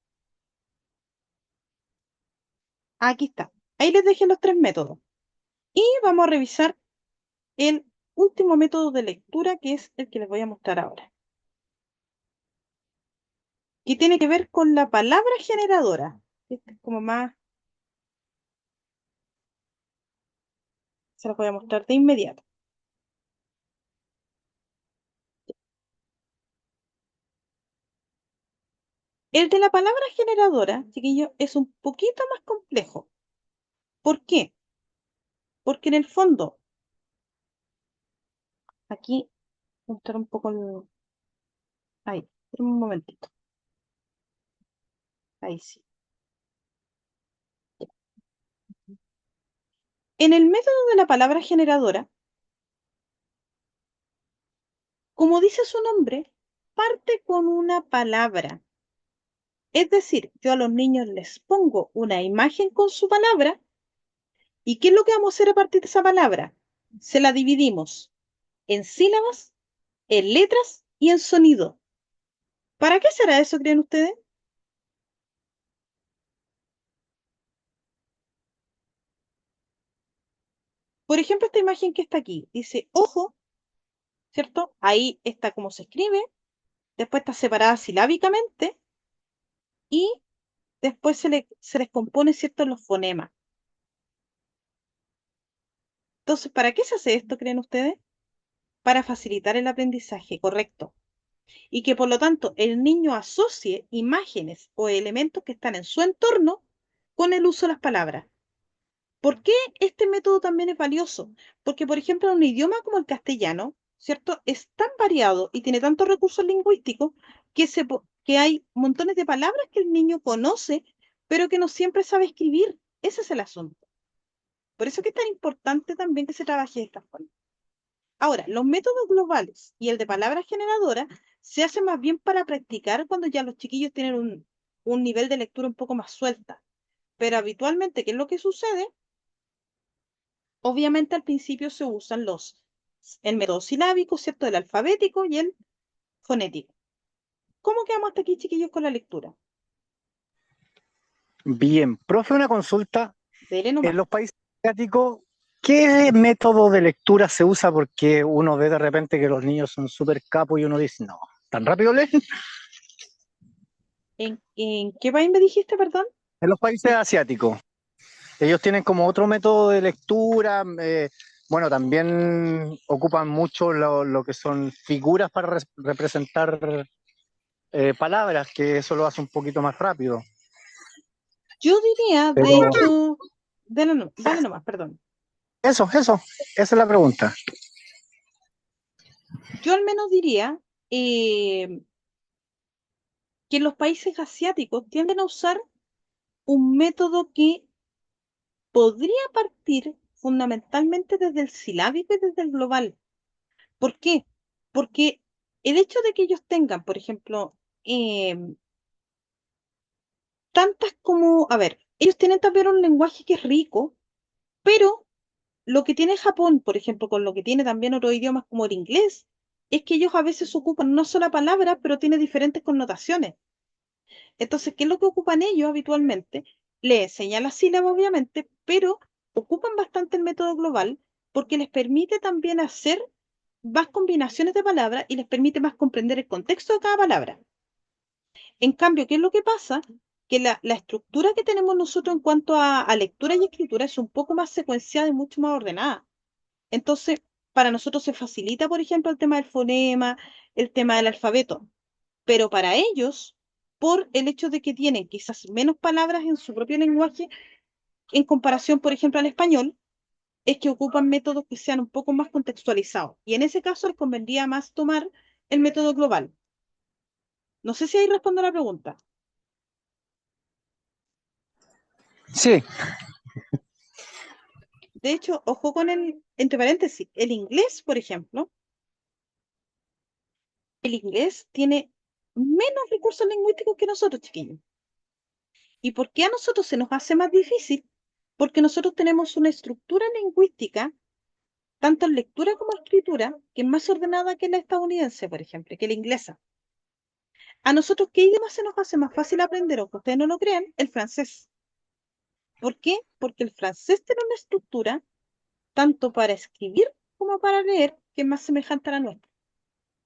Aquí está. Ahí les dejé los 3 métodos. Y vamos a revisar el último método de lectura, que es el que les voy a mostrar ahora. Que tiene que ver con la palabra generadora. Este es como más... Se los voy a mostrar de inmediato. El de la palabra generadora, chiquillos, es un poquito más complejo. ¿Por qué? Porque en el fondo, aquí, mostrar un poco el... Ahí, un momentito. Ahí sí. En el método de la palabra generadora, como dice su nombre, parte con una palabra. Es decir, yo a los niños les pongo una imagen con su palabra, ¿y qué es lo que vamos a hacer a partir de esa palabra? Se la dividimos en sílabas, en letras y en sonido. ¿Para qué será eso, creen ustedes? Por ejemplo, esta imagen que está aquí, dice ojo, ¿cierto? Ahí está cómo se escribe, después está separada silábicamente y después se les compone, ¿cierto?, los fonemas. Entonces, ¿para qué se hace esto, creen ustedes? Para facilitar el aprendizaje, correcto. Y que por lo tanto el niño asocie imágenes o elementos que están en su entorno con el uso de las palabras. ¿Por qué este método también es valioso? Porque, por ejemplo, en un idioma como el castellano, ¿cierto? Es tan variado y tiene tantos recursos lingüísticos que hay montones de palabras que el niño conoce, pero que no siempre sabe escribir. Ese es el asunto. Por eso es que es tan importante también que se trabaje de esta forma. Ahora, los métodos globales y el de palabras generadoras se hacen más bien para practicar cuando ya los chiquillos tienen un nivel de lectura un poco más suelta. Pero habitualmente, ¿qué es lo que sucede? Obviamente al principio se usan el método silábico, ¿cierto? El alfabético y el fonético. ¿Cómo quedamos hasta aquí, chiquillos, con la lectura? Bien, profe, una consulta. Dele En nomás. los países asiáticos, ¿qué método de lectura se usa? Porque uno ve de repente que los niños son súper capos y uno dice, no, ¿tan rápido leen? ¿En qué país me dijiste, perdón? En los países asiáticos, ellos tienen como otro método de lectura. Bueno, también ocupan mucho lo que son figuras para representar palabras, que eso lo hace un poquito más rápido. Yo diría, de Pero hecho, dale nomás, perdón. esa es la pregunta. Yo al menos diría que en los países asiáticos tienden a usar un método que podría partir fundamentalmente desde el silábico y desde el global. ¿Por qué? Porque el hecho de que ellos tengan, por ejemplo, tantas como, a ver, ellos tienen también un lenguaje que es rico, pero lo que tiene Japón, por ejemplo, con lo que tiene también otros idiomas como el inglés, es que ellos a veces ocupan una sola palabra, pero tiene diferentes connotaciones. Entonces, ¿qué es lo que ocupan ellos habitualmente? Le enseñan las sílabas, obviamente, pero ocupan bastante el método global porque les permite también hacer más combinaciones de palabras y les permite más comprender el contexto de cada palabra. En cambio, ¿qué es lo que pasa? Que la estructura que tenemos nosotros en cuanto a lectura y escritura es un poco más secuenciada y mucho más ordenada. Entonces, para nosotros se facilita, por ejemplo, el tema del fonema, el tema del alfabeto, pero para ellos, por el hecho de que tienen quizás menos palabras en su propio lenguaje, en comparación, por ejemplo, al español, es que ocupan métodos que sean un poco más contextualizados. Y en ese caso les convendría más tomar el método global. No sé si ahí respondo a la pregunta. Sí, De hecho, ojo con entre paréntesis, el inglés, por ejemplo, el inglés tiene menos recursos lingüísticos que nosotros, chiquillos. ¿Y por qué a nosotros se nos hace más difícil? Porque nosotros tenemos una estructura lingüística, tanto en lectura como en escritura, que es más ordenada que la estadounidense, por ejemplo, que la inglesa. A nosotros, ¿qué idioma se nos hace más fácil aprender, o que ustedes no lo crean? El francés. ¿Por qué? Porque el francés tiene una estructura, tanto para escribir como para leer, que es más semejante a la nuestra.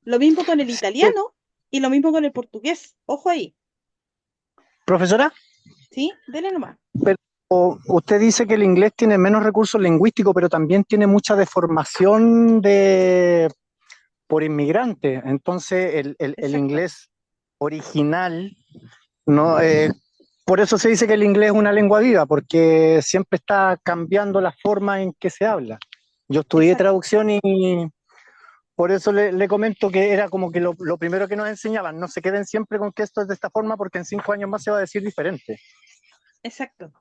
Lo mismo con el italiano y lo mismo con el portugués. Ojo ahí, profesora, ¿sí? Dele nomás. pero usted dice que el inglés tiene menos recursos lingüísticos, pero también tiene mucha deformación por inmigrantes. Entonces, el Exacto. inglés original, no, por eso se dice que el inglés es una lengua viva, porque siempre está cambiando la forma en que se habla. Yo estudié Exacto. traducción y por eso le comento que era como que lo primero que nos enseñaban. No se queden siempre con que esto es de esta forma, porque en 5 años más se va a decir diferente. Exacto.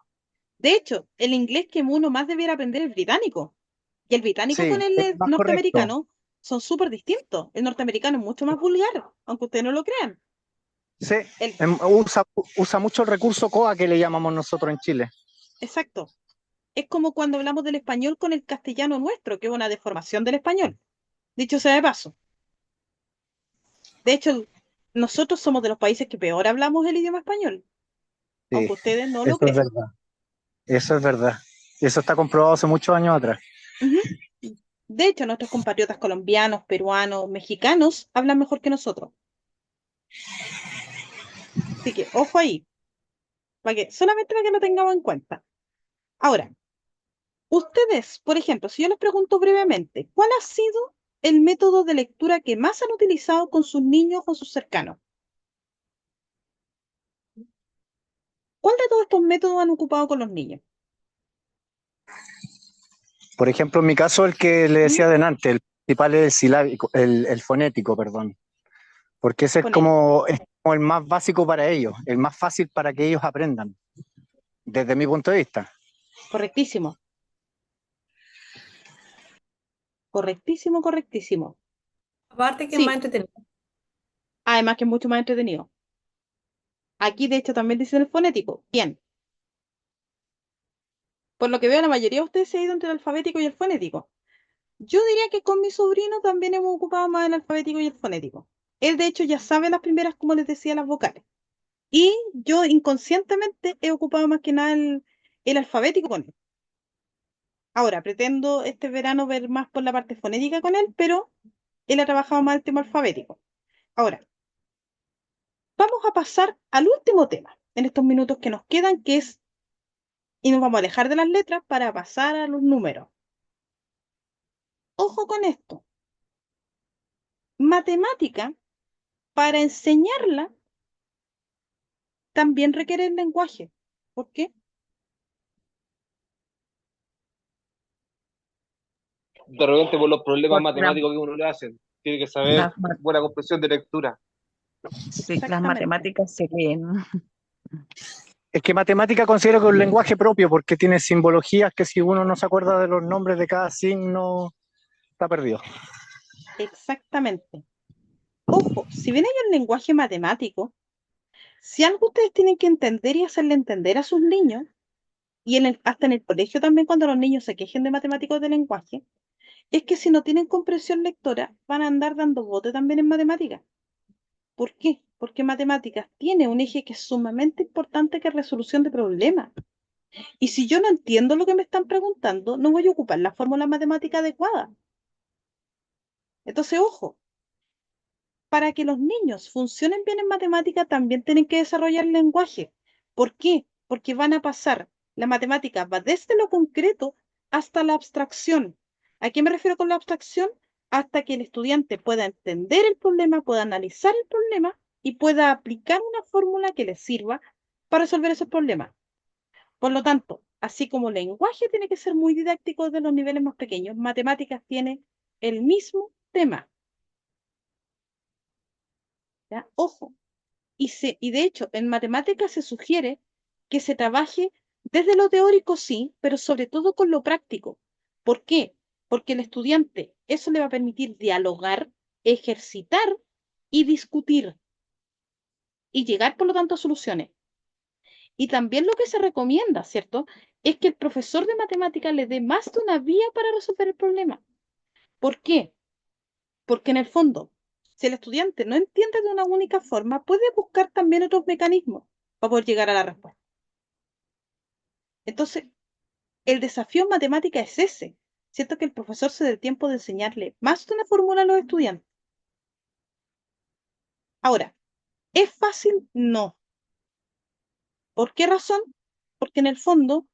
De hecho, el inglés que uno más debiera aprender es británico. Y el británico Sí, con el es más correcto. norteamericano son súper distintos. El norteamericano es mucho más vulgar, aunque ustedes no lo crean. Sí, El, usa mucho el recurso COA que le llamamos nosotros en Chile. exacto. Es como cuando hablamos del español con el castellano nuestro, que es una deformación del español. Dicho sea de paso. De hecho, nosotros somos de los países que peor hablamos el idioma español, Sí, aunque ustedes no lo eso es crean. verdad. Eso es verdad. Eso está comprobado hace muchos años atrás. Ujú. De hecho, nuestros compatriotas colombianos, peruanos, mexicanos hablan mejor que nosotros. Así que ojo ahí, solamente para que lo tengamos en cuenta. Ahora, ustedes, por ejemplo, si yo les pregunto brevemente, ¿cuál ha sido el método de lectura que más han utilizado con sus niños o sus cercanos? ¿Cuál de todos estos métodos han ocupado con los niños? Por ejemplo, en mi caso, el que le ¿Mm? decía delante, el principal es el silábico, el fonético, perdón. Porque ese Fonético. es como el más básico para ellos, el más fácil para que ellos aprendan, desde mi punto de vista. Correctísimo. Correctísimo, correctísimo. Aparte que es más Sí, entretenido. además que es mucho más entretenido. Aquí, de hecho, también dicen el fonético. Bien. Por lo que veo, la mayoría de ustedes se ha ido entre el alfabético y el fonético. Yo diría que con mi sobrino también hemos ocupado más el alfabético y el fonético. Él, de hecho, ya sabe las primeras, como les decía, las vocales. Y yo inconscientemente he ocupado más que nada el alfabético con él. Ahora, pretendo este verano ver más por la parte fonética con él, pero él ha trabajado más el tema alfabético. Ahora, vamos a pasar al último tema en estos minutos que nos quedan, que es, y nos vamos a alejar de las letras para pasar a los números. Ojo con esto. Matemática, para enseñarla, también requiere el lenguaje. ¿Por qué? De repente por los problemas Por la- matemáticos que uno le hacen. Tiene que saber las ma- buena comprensión de lectura. sí, las Exactamente. matemáticas se leen. Es que matemática considero que es un lenguaje propio porque tiene simbologías que si uno no se acuerda de los nombres de cada signo, está perdido. Exactamente. Ojo, si bien hay un lenguaje matemático, si algo ustedes tienen que entender y hacerle entender a sus niños, y hasta en el colegio también cuando los niños se quejen de matemáticos de lenguaje, es que si no tienen comprensión lectora, van a andar dando bote también en matemáticas. ¿Por qué? Porque matemáticas tiene un eje que es sumamente importante, que es resolución de problemas. Y si yo no entiendo lo que me están preguntando, no voy a ocupar la fórmula matemática adecuada. Entonces, ojo, para que los niños funcionen bien en matemática, también tienen que desarrollar el lenguaje. ¿Por qué? Porque van a pasar, la matemática va desde lo concreto hasta la abstracción. ¿A qué me refiero con la abstracción? Hasta que el estudiante pueda entender el problema, pueda analizar el problema y pueda aplicar una fórmula que le sirva para resolver esos problemas. Por lo tanto, así como el lenguaje tiene que ser muy didáctico desde los niveles más pequeños, matemáticas tiene el mismo tema. ¿Ya? Ojo. Y de hecho, en matemáticas se sugiere que se trabaje desde lo teórico, sí, pero sobre todo con lo práctico. ¿Por qué? Porque el estudiante eso le va a permitir dialogar, ejercitar y discutir y llegar, por lo tanto, a soluciones. Y también lo que se recomienda, ¿cierto? Es que el profesor de matemáticas le dé más de una vía para resolver el problema. ¿Por qué? Porque en el fondo, si el estudiante no entiende de una única forma, puede buscar también otros mecanismos para poder llegar a la respuesta. Entonces, el desafío en matemática es ese. Siento que el profesor se dé el tiempo de enseñarle más de una fórmula a los estudiantes. Ahora, ¿es fácil? No. ¿Por qué razón? Porque en el fondo,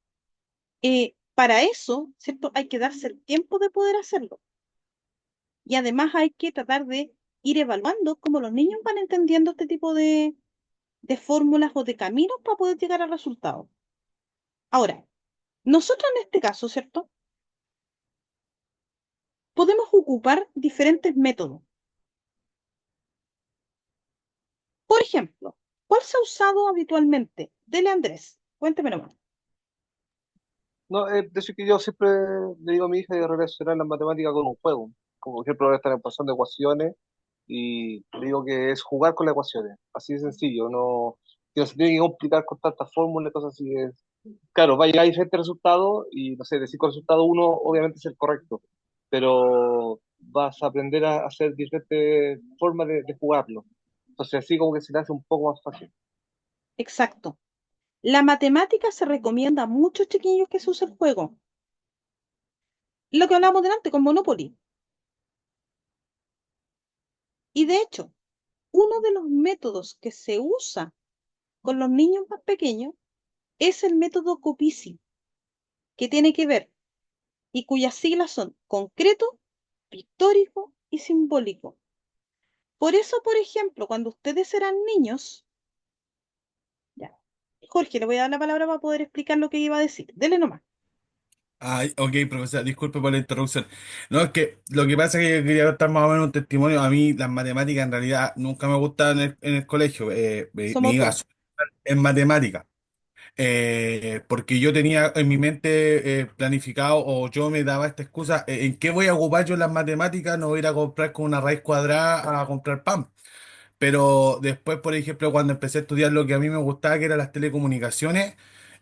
para eso, ¿cierto? Hay que darse el tiempo de poder hacerlo. Y además hay que tratar de ir evaluando cómo los niños van entendiendo este tipo de fórmulas o de caminos para poder llegar al resultado. Ahora, nosotros en este caso, ¿cierto? Podemos ocupar diferentes métodos. Por ejemplo, ¿cuál se ha usado habitualmente? Dele Andrés, cuénteme nomás. No, de hecho que yo siempre le digo a mi hija de relacionar la matemática con un juego. Como por ejemplo ahora están pasando ecuaciones y le digo que es jugar con las ecuaciones. Así de sencillo, no, que no se tiene que complicar con tantas fórmulas, cosas así. Claro, va a llegar a diferentes resultados y no sé, de 5 resultados uno obviamente es el correcto, pero vas a aprender a hacer diferentes formas de jugarlo. Entonces así como que se le hace un poco más fácil. Exacto. La matemática se recomienda a muchos chiquillos que se use el juego. Lo que hablamos delante con Monopoly. Y de hecho, uno de los métodos que se usa con los niños más pequeños es el método Copici, que tiene que ver y cuyas siglas son concreto, pictórico y simbólico. Por eso, por ejemplo, cuando ustedes eran niños, ya, Jorge, le voy a dar la palabra para poder explicar lo que iba a decir. Dele nomás. Ay, ok, profesor, disculpe por la interrupción. No, es que lo que pasa es que yo quería contar más o menos un testimonio. A mí las matemáticas en realidad nunca me gustaban en el colegio. Me Somos iba dos. súper mal en matemáticas. Porque yo tenía en mi mente planificado o yo me daba esta excusa, ¿en qué voy a ocupar yo las matemáticas? No voy a ir a comprar con una raíz cuadrada a comprar pan. Pero después, por ejemplo, cuando empecé a estudiar lo que a mí me gustaba, que eran las telecomunicaciones,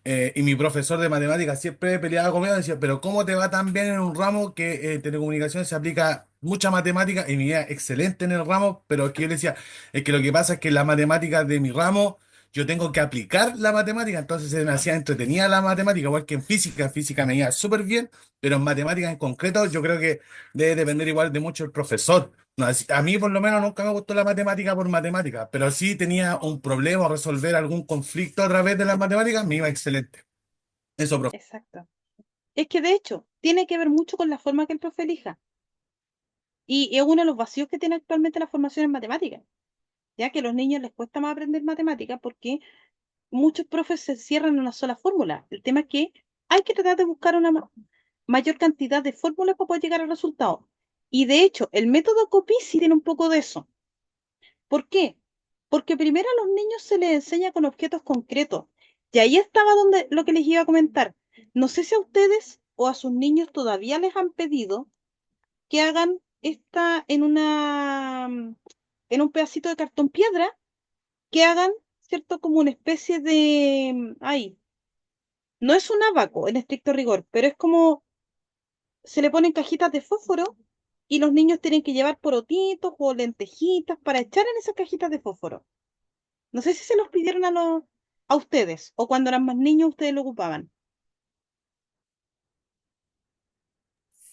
Y mi profesor de matemáticas siempre peleaba conmigo y decía, pero ¿cómo te va tan bien en un ramo que telecomunicaciones se aplica mucha matemática y me iba excelente en el ramo? Pero es que yo le decía, es que lo que pasa es que las matemáticas de mi ramo, yo tengo que aplicar la matemática, entonces se me hacía entretenida la matemática, igual que en física me iba súper bien, pero en matemáticas en concreto yo creo que debe depender igual de mucho el profesor. No, a mí por lo menos nunca me gustó la matemática por matemática, pero sí tenía un problema o resolver algún conflicto a través de las matemáticas, me iba excelente. Eso, profe. Exacto. Es que de hecho, tiene que ver mucho con la forma que el profe elija. Y es uno de los vacíos que tiene actualmente la formación en matemáticas, ya que a los niños les cuesta más aprender matemáticas porque muchos profes se cierran en una sola fórmula. El tema es que hay que tratar de buscar una mayor cantidad de fórmulas para poder llegar al resultado. Y de hecho, el método COPI sí tiene un poco de eso. ¿Por qué? Porque primero a los niños se les enseña con objetos concretos. Y ahí estaba donde, lo que les iba a comentar. No sé si a ustedes o a sus niños todavía les han pedido que hagan esta en un pedacito de cartón piedra, que hagan, ¿cierto? Como una especie de, ay, no es un abaco en estricto rigor, pero es como se le ponen cajitas de fósforo y los niños tienen que llevar porotitos o lentejitas para echar en esas cajitas de fósforo. No sé si se los pidieron a ustedes o cuando eran más niños ustedes lo ocupaban.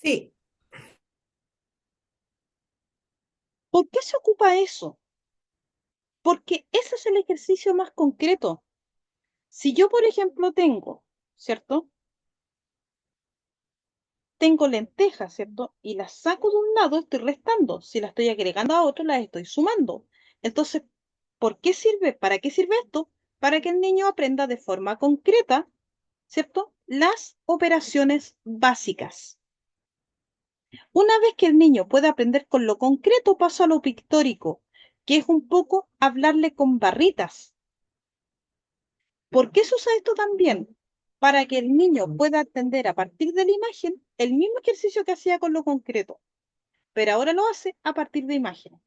Sí, ¿Por qué se ocupa eso? Porque ese es el ejercicio más concreto. Si yo, por ejemplo, tengo, ¿cierto? Tengo lentejas, ¿cierto? Y las saco de un lado, estoy restando. Si las estoy agregando a otro, las estoy sumando. Entonces, ¿por qué sirve? ¿Para qué sirve esto? Para que el niño aprenda de forma concreta, ¿cierto? Las operaciones básicas. Una vez que el niño puede aprender con lo concreto, paso a lo pictórico, que es un poco hablarle con barritas. ¿Por qué se usa esto también? Para que el niño pueda entender a partir de la imagen el mismo ejercicio que hacía con lo concreto, pero ahora lo hace a partir de imágenes.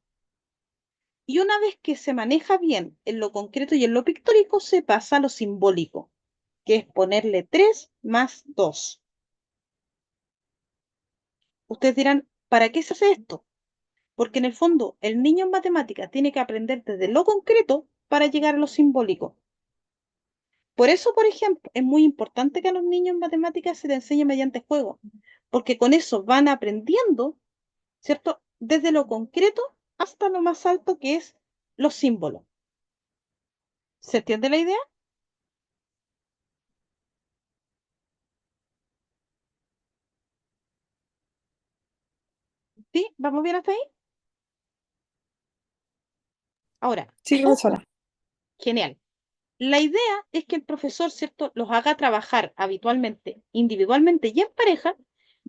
Y una vez que se maneja bien en lo concreto y en lo pictórico, se pasa a lo simbólico, que es ponerle 3 más 2. Ustedes dirán, ¿para qué se hace esto? Porque en el fondo el niño en matemáticas tiene que aprender desde lo concreto para llegar a lo simbólico. Por eso, por ejemplo, es muy importante que a los niños en matemáticas se les enseñe mediante juego, porque con eso van aprendiendo, ¿cierto? Desde lo concreto hasta lo más alto que es los símbolos. ¿Se entiende la idea? ¿Sí? ¿Vamos bien hasta ahí? Ahora, Sí, profesora. genial. La idea es que el profesor, ¿cierto?, los haga trabajar habitualmente, individualmente y en pareja,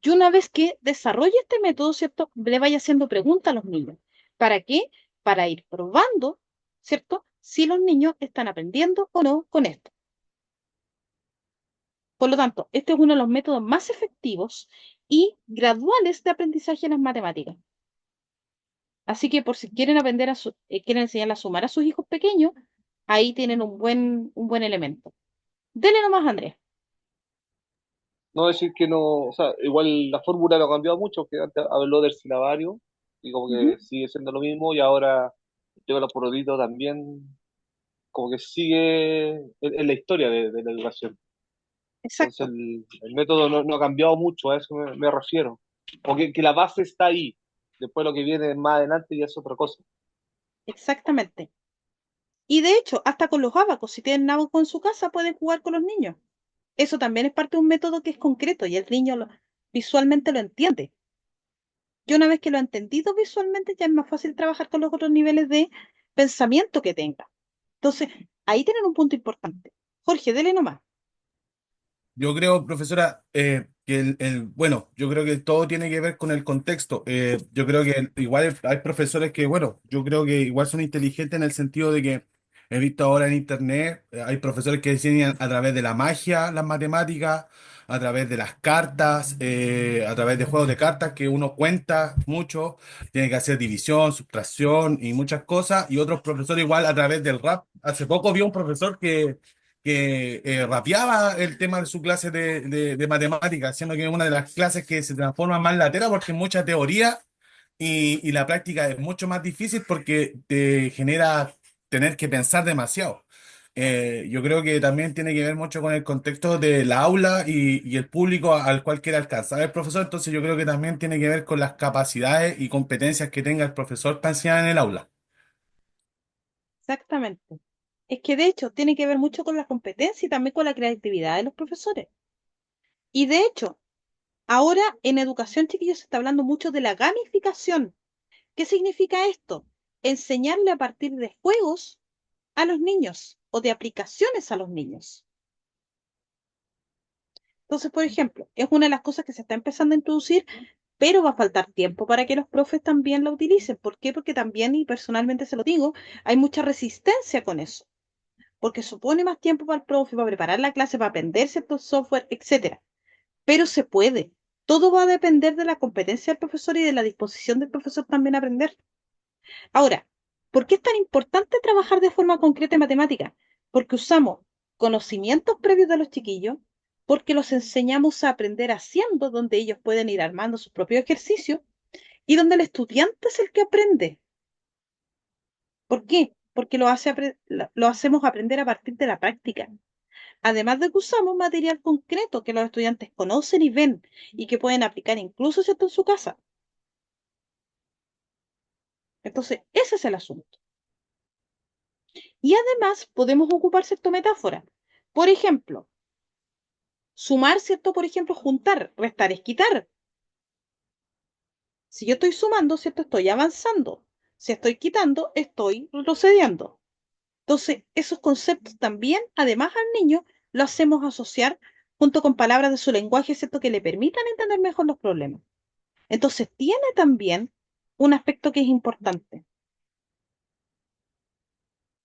y una vez que desarrolle este método, ¿cierto?, le vaya haciendo preguntas a los niños. ¿Para qué? Para ir probando, ¿cierto?, si los niños están aprendiendo o no con esto. Por lo tanto, este es uno de los métodos más efectivos y graduales de aprendizaje en las matemáticas. Así que por si quieren aprender quieren enseñar a sumar a sus hijos pequeños, ahí tienen un buen elemento. Dele nomás, Andrés. No decir que no, o sea, igual la fórmula no ha cambiado mucho, que antes habló del silabario y como Ujú, que sigue siendo lo mismo y ahora lleva los poroditos también, como que sigue en la historia de la educación. Entonces exacto, el método no ha cambiado mucho, a eso me refiero. O que la base está ahí, después lo que viene más adelante ya es otra cosa. exactamente. Y de hecho, hasta con los ábacos, si tienen ábaco en su casa, pueden jugar con los niños. Eso también es parte de un método que es concreto y el niño visualmente lo entiende. Yo una vez que lo he entendido visualmente, ya es más fácil trabajar con los otros niveles de pensamiento que tenga. Entonces, ahí tienen un punto importante. Jorge, dele nomás. Yo creo, profesora, que bueno, yo creo que todo tiene que ver con el contexto. Yo creo que igual hay profesores que, bueno, yo creo que igual son inteligentes en el sentido de que he visto ahora en internet, hay profesores que enseñan a través de la magia, las matemáticas, a través de las cartas, a través de juegos de cartas que uno cuenta mucho, tiene que hacer división, subtracción y muchas cosas, y otros profesores igual a través del rap. Hace poco vi un profesor que rapeaba el tema de su clase de matemáticas, siendo que es una de las clases que se transforma más latera porque es mucha teoría y la práctica es mucho más difícil porque te genera tener que pensar demasiado. Yo creo que también tiene que ver mucho con el contexto del aula y el público al cual quiere alcanzar el profesor, entonces yo creo que también tiene que ver con las capacidades y competencias que tenga el profesor para enseñar en el aula. Exactamente. Es que de hecho tiene que ver mucho con la competencia y también con la creatividad de los profesores. Y de hecho, ahora en educación, chiquillos, se está hablando mucho de la gamificación. ¿Qué significa esto? Enseñarle a partir de juegos a los niños o de aplicaciones a los niños. Entonces, por ejemplo, es una de las cosas que se está empezando a introducir, pero va a faltar tiempo para que los profes también lo utilicen. ¿Por qué? Porque también, y personalmente se lo digo, hay mucha resistencia con eso, porque supone más tiempo para el profe, para preparar la clase, para aprender ciertos software, etcétera. Pero se puede. Todo va a depender de la competencia del profesor y de la disposición del profesor también a aprender. Ahora, ¿por qué es tan importante trabajar de forma concreta en matemática? Porque usamos conocimientos previos de los chiquillos, porque los enseñamos a aprender haciendo, donde ellos pueden ir armando sus propios ejercicios y donde el estudiante es el que aprende. ¿Por qué? Porque lo hacemos aprender a partir de la práctica. Además de que usamos material concreto que los estudiantes conocen y ven y que pueden aplicar incluso si está en su casa. Entonces, ese es el asunto. Y además podemos ocupar cierta metáfora. Por ejemplo, sumar, ¿cierto? Por ejemplo, juntar, restar es quitar. Si yo estoy sumando, ¿cierto? Estoy avanzando. Si estoy quitando, estoy retrocediendo. Entonces, esos conceptos también, además al niño, lo hacemos asociar junto con palabras de su lenguaje, ¿cierto? Que le permitan entender mejor los problemas. Entonces, tiene también un aspecto que es importante.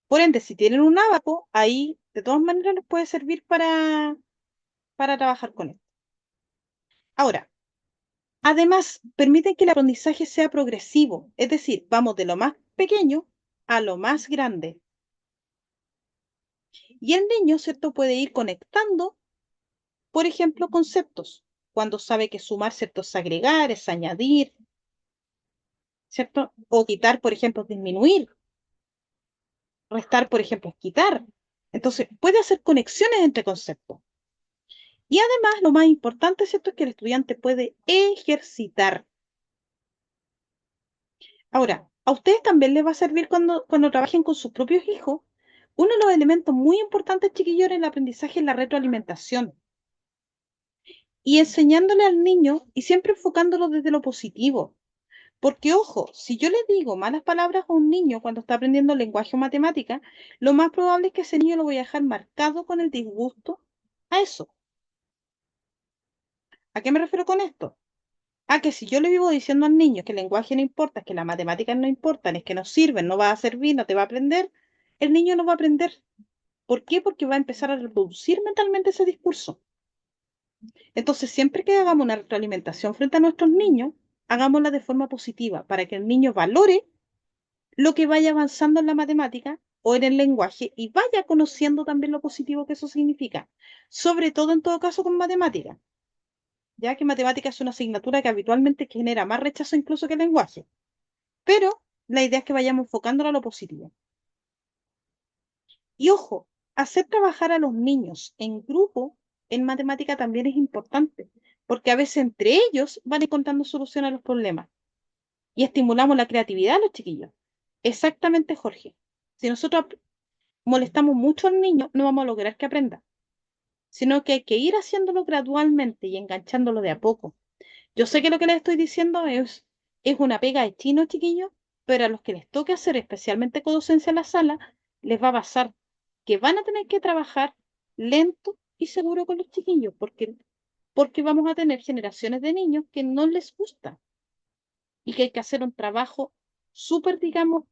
Por ende, si tienen un ábaco, ahí de todas maneras les puede servir para trabajar con esto. Ahora, además, permite que el aprendizaje sea progresivo, es decir, vamos de lo más pequeño a lo más grande. Y el niño, ¿cierto?, puede ir conectando, por ejemplo, conceptos, cuando sabe que sumar, ¿cierto?, es agregar, es añadir, ¿cierto? O quitar, por ejemplo, es disminuir, restar, por ejemplo, es quitar. Entonces, puede hacer conexiones entre conceptos. Y además, lo más importante, ¿cierto?, es que el estudiante puede ejercitar. Ahora, a ustedes también les va a servir cuando trabajen con sus propios hijos. Uno de los elementos muy importantes, chiquillos, en el aprendizaje es la retroalimentación. Y enseñándole al niño y siempre enfocándolo desde lo positivo. Porque, ojo, si yo le digo malas palabras a un niño cuando está aprendiendo lenguaje o matemática, lo más probable es que ese niño lo voy a dejar marcado con el disgusto a eso. ¿A qué me refiero con esto? A que si yo le vivo diciendo al niño que el lenguaje no importa, que las matemáticas no importan, es que no sirven, no va a servir, no te va a aprender, el niño no va a aprender. ¿Por qué? Porque va a empezar a reproducir mentalmente ese discurso. Entonces, siempre que hagamos una retroalimentación frente a nuestros niños, hagámosla de forma positiva para que el niño valore lo que vaya avanzando en la matemática o en el lenguaje y vaya conociendo también lo positivo que eso significa. Sobre todo, en todo caso, con matemáticas, ya que matemática es una asignatura que habitualmente genera más rechazo incluso que el lenguaje. Pero la idea es que vayamos enfocándola a lo positivo. Y ojo, hacer trabajar a los niños en grupo en matemática también es importante, porque a veces entre ellos van encontrando solución a los problemas y estimulamos la creatividad de los chiquillos. Exactamente, Jorge. Si nosotros molestamos mucho al niño, no vamos a lograr que aprenda, sino que hay que ir haciéndolo gradualmente y enganchándolo de a poco. Yo sé que lo que les estoy diciendo es una pega de chino, chiquillos, pero a los que les toque hacer, especialmente con docencia en la sala, les va a pasar que van a tener que trabajar lento y seguro con los chiquillos, porque vamos a tener generaciones de niños que no les gusta y que hay que hacer un trabajo súper, digamos,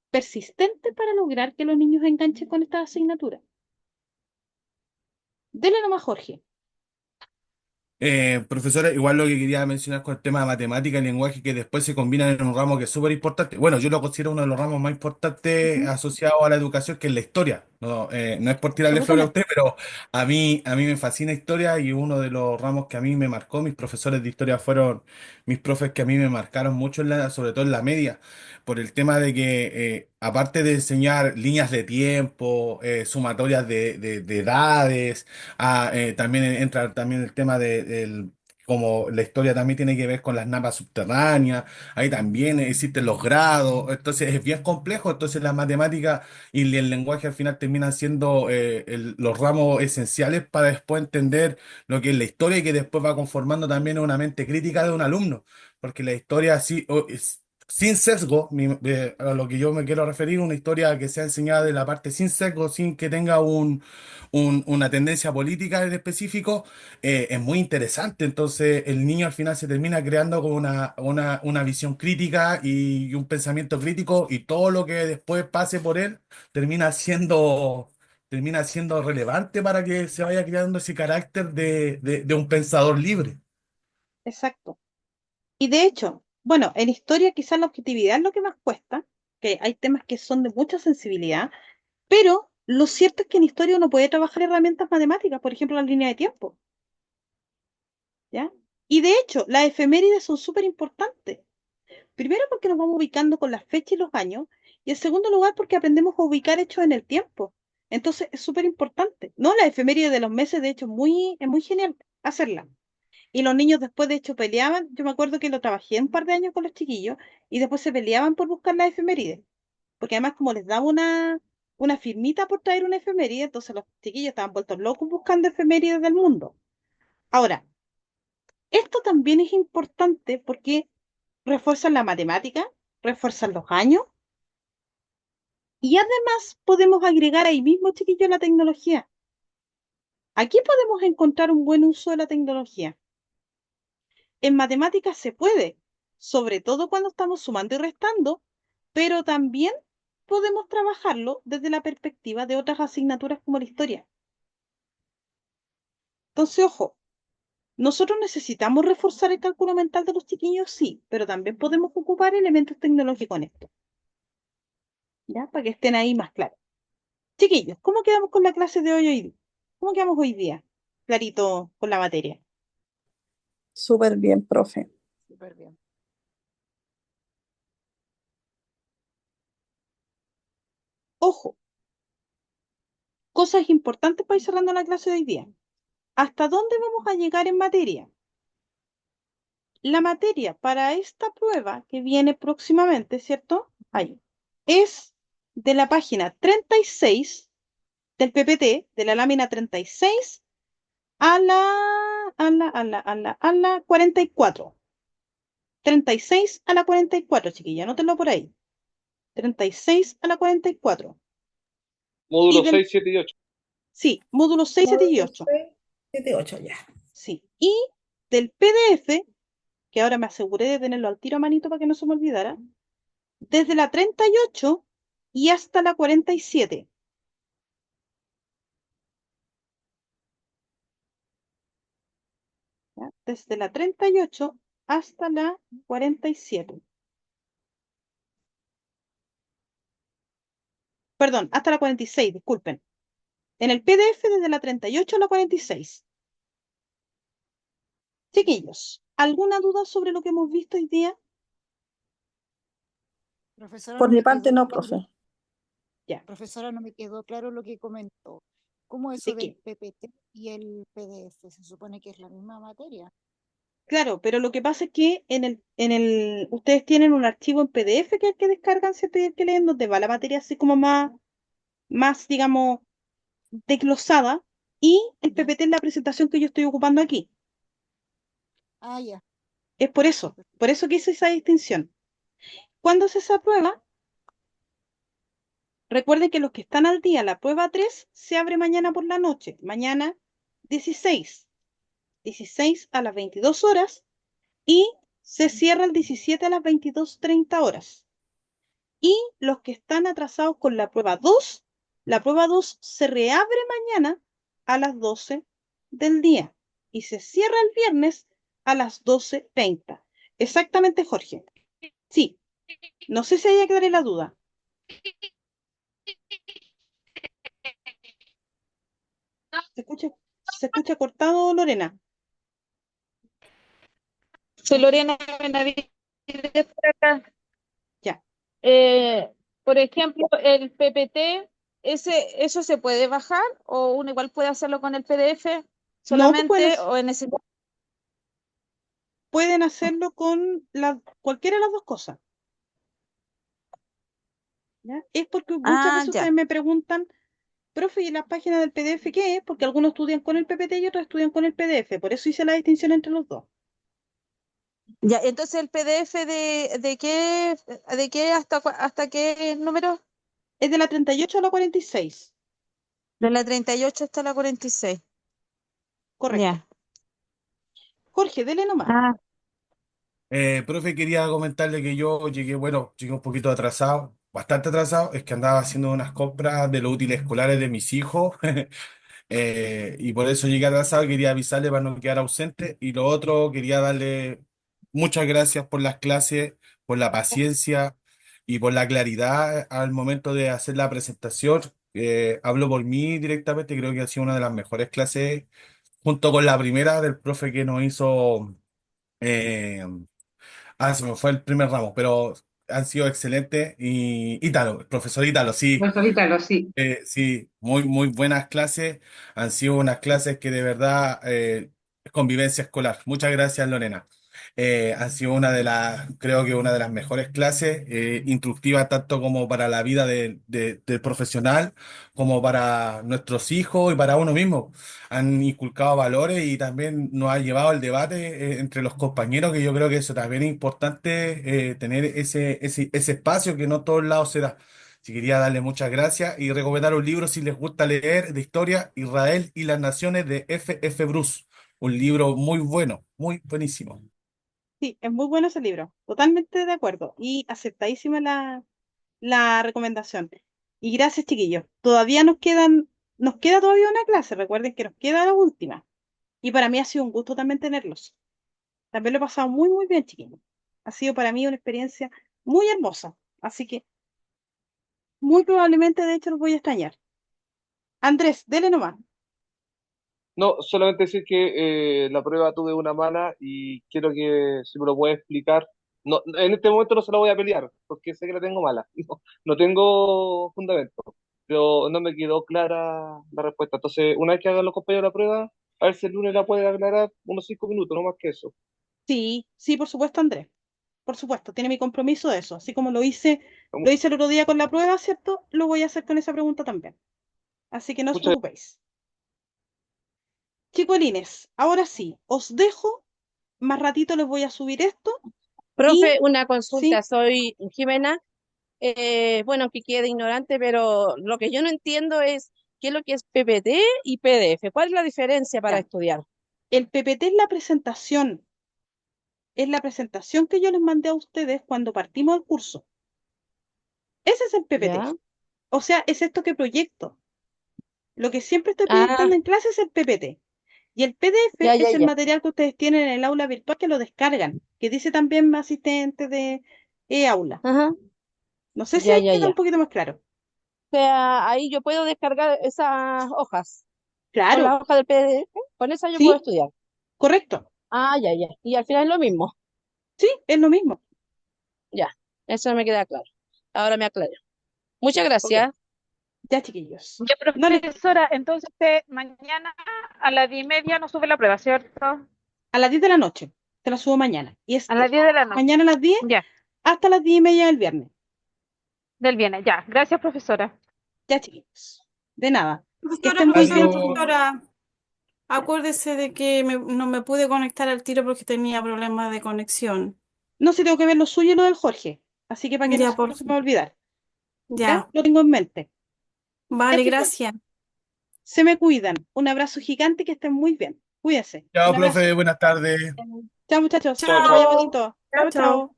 persistente para lograr que los niños enganchen con estas asignaturas. Dele nomás, Jorge. Profesora, igual lo que quería mencionar con el tema de matemática y lenguaje, que después se combinan en un ramo que es súper importante. Bueno, yo lo considero uno de los ramos más importantes Ujú, asociados a la educación, que es la historia. No, no es por tirarle flores a absolutamente. usted, pero a mí me fascina historia y uno de los ramos que a mí me marcó, mis profesores de historia fueron mis profes que a mí me marcaron mucho, sobre todo en la media, por el tema de que, aparte de enseñar líneas de tiempo, sumatorias de edades, también entra también el tema como la historia también tiene que ver con las napas subterráneas, ahí también existen los grados, entonces es bien complejo, entonces la matemática y el lenguaje al final terminan siendo los ramos esenciales para después entender lo que es la historia y que después va conformando también una mente crítica de un alumno, porque la historia así, sin sesgo, a lo que yo me quiero referir, una historia que sea enseñada de la parte sin sesgo, sin que tenga una tendencia política en específico, es muy interesante. Entonces, el niño al final se termina creando con una visión crítica y un pensamiento crítico, y todo lo que después pase por él termina siendo relevante para que se vaya creando ese carácter de un pensador libre. Exacto. Y de hecho, bueno, en historia quizás la objetividad es lo que más cuesta, que hay temas que son de mucha sensibilidad, pero lo cierto es que en historia uno puede trabajar herramientas matemáticas, por ejemplo, la línea de tiempo, ¿ya? Y de hecho, las efemérides son súper importantes. Primero porque nos vamos ubicando con las fechas y los años, y en segundo lugar porque aprendemos a ubicar hechos en el tiempo. Entonces es súper importante, ¿no? La efeméride de los meses, de hecho, es muy genial hacerla. Y los niños después, de hecho, peleaban. Yo me acuerdo que lo trabajé un par de años con los chiquillos y después se peleaban por buscar la efeméride. Porque además, como les daba una firmita por traer una efeméride, entonces los chiquillos estaban vueltos locos buscando efemérides del mundo. Ahora, esto también es importante porque refuerzan la matemática, refuerzan los años y además podemos agregar ahí mismo, chiquillos, la tecnología. Aquí podemos encontrar un buen uso de la tecnología. En matemáticas se puede, sobre todo cuando estamos sumando y restando, pero también podemos trabajarlo desde la perspectiva de otras asignaturas como la historia. Entonces, ojo, nosotros necesitamos reforzar el cálculo mental de los chiquillos, sí, pero también podemos ocupar elementos tecnológicos en esto, ¿ya? Para que estén ahí más claros. Chiquillos, ¿cómo quedamos con la clase de hoy? ¿Cómo quedamos hoy día? Clarito con la materia. Súper bien, profe. Súper bien. Ojo, cosas importantes para ir cerrando la clase de hoy día. ¿Hasta dónde vamos a llegar en materia? La materia para esta prueba que viene próximamente, ¿cierto? Ahí. Es de la página 36 del PPT, de la lámina 36 a la 44. 36 a la 44, chiquilla, anótenlo por ahí. 36 a la 44. Módulo Y 6, 7 y 8. sí, módulos 6, 7 y Módulo 8. 6, 7, 8, ya. Sí. Y del PDF, que ahora me aseguré de tenerlo al tiro a manito para que no se me olvidara, desde la 38 y hasta la 47. ¿Ya? Desde la 38 hasta la 47. Perdón, hasta la 46, disculpen. En el PDF desde la 38 a la 46. Chiquillos, ¿alguna duda sobre lo que hemos visto hoy día? Profesora, Por no mi me parte quedó no, claro. profe. Ya. Profesora, no me quedó claro lo que comentó. ¿Cómo eso ¿De del qué? PPT y el PDF? Se supone que es la misma materia. Claro, pero lo que pasa es que ustedes tienen un archivo en PDF que es el que descargan, ¿cierto? Y el que leen, donde va la materia así como más, digamos, desglosada, y el ¿Ya? PPT es la presentación que yo estoy ocupando aquí. Ah, ya. Es por Ya, eso, súper. por eso que hice esa distinción. ¿Cuándo se esa prueba? Recuerden que los que están al día, la prueba 3 se abre mañana por la noche, mañana 16 a las 22 horas, y se cierra el 17 a las 22:30 horas. Y los que están atrasados con la prueba 2 se reabre mañana a las 12 del día. y se cierra el viernes a las 12:30. Exactamente, Jorge. Sí, no sé si hay que darle la duda. Se escucha cortado, Lorena. Soy Lorena Benavides por acá. Ya. Por ejemplo, el PPT, ¿eso se puede bajar o uno igual puede hacerlo con el PDF No, solamente o en ese... pueden hacerlo con cualquiera de las dos cosas. ¿Ya? Es porque muchas veces ya. ustedes me preguntan, profe, ¿y la página del PDF qué es? Porque algunos estudian con el PPT y otros estudian con el PDF. Por eso hice la distinción entre los dos. Ya, entonces el PDF de qué hasta qué número? Es de la 38 a la 46. De la 38 hasta la 46. Correcto. Ya. Jorge, dele nomás. Profe, quería comentarle que yo llegué un poquito atrasado, bastante atrasado, es que andaba haciendo unas compras de los útiles escolares de mis hijos, y por eso llegué atrasado y quería avisarle para no quedar ausente. Y lo otro, quería darle muchas gracias por las clases, por la paciencia y por la claridad al momento de hacer la presentación. Hablo por mí directamente, creo que ha sido una de las mejores clases, junto con la primera del profe que nos hizo... eh, se me fue el primer ramo, pero han sido excelentes. Y Ítalo, el profesor Ítalo, sí. Profesor Ítalo, sí. Sí, muy buenas clases. Han sido unas clases que de verdad, convivencia escolar. Muchas gracias, Lorena. Han sido creo que una de las mejores clases, instructivas tanto como para la vida del profesional, como para nuestros hijos y para uno mismo. Han inculcado valores y también nos ha llevado el debate, entre los compañeros, que yo creo que eso también es importante, tener ese espacio que no en todos lados se da. Sí, quería darle muchas gracias y recomendar un libro si les gusta leer de historia, Israel y las Naciones de F. Bruce. Un libro muy bueno, muy buenísimo. Sí, es muy bueno ese libro. Totalmente de acuerdo. Y aceptadísima la recomendación. Y gracias, chiquillos. Nos queda todavía una clase. Recuerden que nos queda la última. Y para mí ha sido un gusto también tenerlos. También lo he pasado muy bien, chiquillos. Ha sido para mí una experiencia muy hermosa. Así que muy probablemente, de hecho, los voy a extrañar. Andrés, dele nomás. No, solamente decir que la prueba tuve una mala y quiero que si me lo puede explicar. No, en este momento no se la voy a pelear porque sé que la tengo mala. No tengo fundamento, pero no me quedó clara la respuesta. Entonces, una vez que hagan los compañeros la prueba, a ver si el lunes la pueden aclarar unos 5 minutos, no más que eso. Sí, por supuesto, Andrés. Por supuesto, tiene mi compromiso de eso. Así como lo hice el otro día con la prueba, ¿cierto? Lo voy a hacer con esa pregunta también. Así que no os Muchas preocupéis. Chicolines, ahora sí, os dejo. Más ratito les voy a subir esto. Profe, una Sí, consulta, soy Jimena. Bueno, que quede ignorante, pero lo que yo no entiendo es qué es lo que es PPT y PDF. ¿Cuál es la diferencia para ya. estudiar? El PPT es la presentación. Es la presentación que yo les mandé a ustedes cuando partimos del curso. Ese es el PPT. ¿Ya? O sea, es esto que proyecto. Lo que siempre estoy Ah, proyectando en clase es el PPT. Y el PDF ya, es el ya. material que ustedes tienen en el aula virtual que lo descargan, que dice también asistente de aula. Ajá, No sé si ya, ahí ya, queda ya. un poquito más claro. O sea, ahí yo puedo descargar esas hojas. Con Claro, las hojas del PDF, con esa yo puedo sí, estudiar. correcto. Ah, ya, ya. Y al final es lo mismo. Sí, es lo mismo. Ya, eso me queda claro. Ahora me aclaré. Muchas Ok, gracias. ya, chiquillos. Ya, Dale, profesora, entonces mañana a las 10:30 nos sube la prueba, ¿cierto? a las 10 de la noche. Te la subo mañana. Y es A las 10 de la noche. mañana a las 10 Ya, hasta las 10:30 del viernes. del viernes. Ya, gracias, profesora. Ya, chiquillos. De nada. Que Profesora, estén muy bien. profesora, acuérdese de que no me pude conectar al tiro porque tenía problemas de conexión. No sé, tengo que ver lo suyo y lo del Jorge. Así que para que Ya, no se me va a olvidar. ¿Ya? ya. Lo tengo en mente. Ya, Vale, chicos. gracias. Se me cuidan. Un abrazo gigante y que estén muy bien. Cuídense. Chao, Un abrazo. profe, buenas tardes. Chao, muchachos. Chao, Que vaya chao. bonito. Chao, Chao, chao. chao.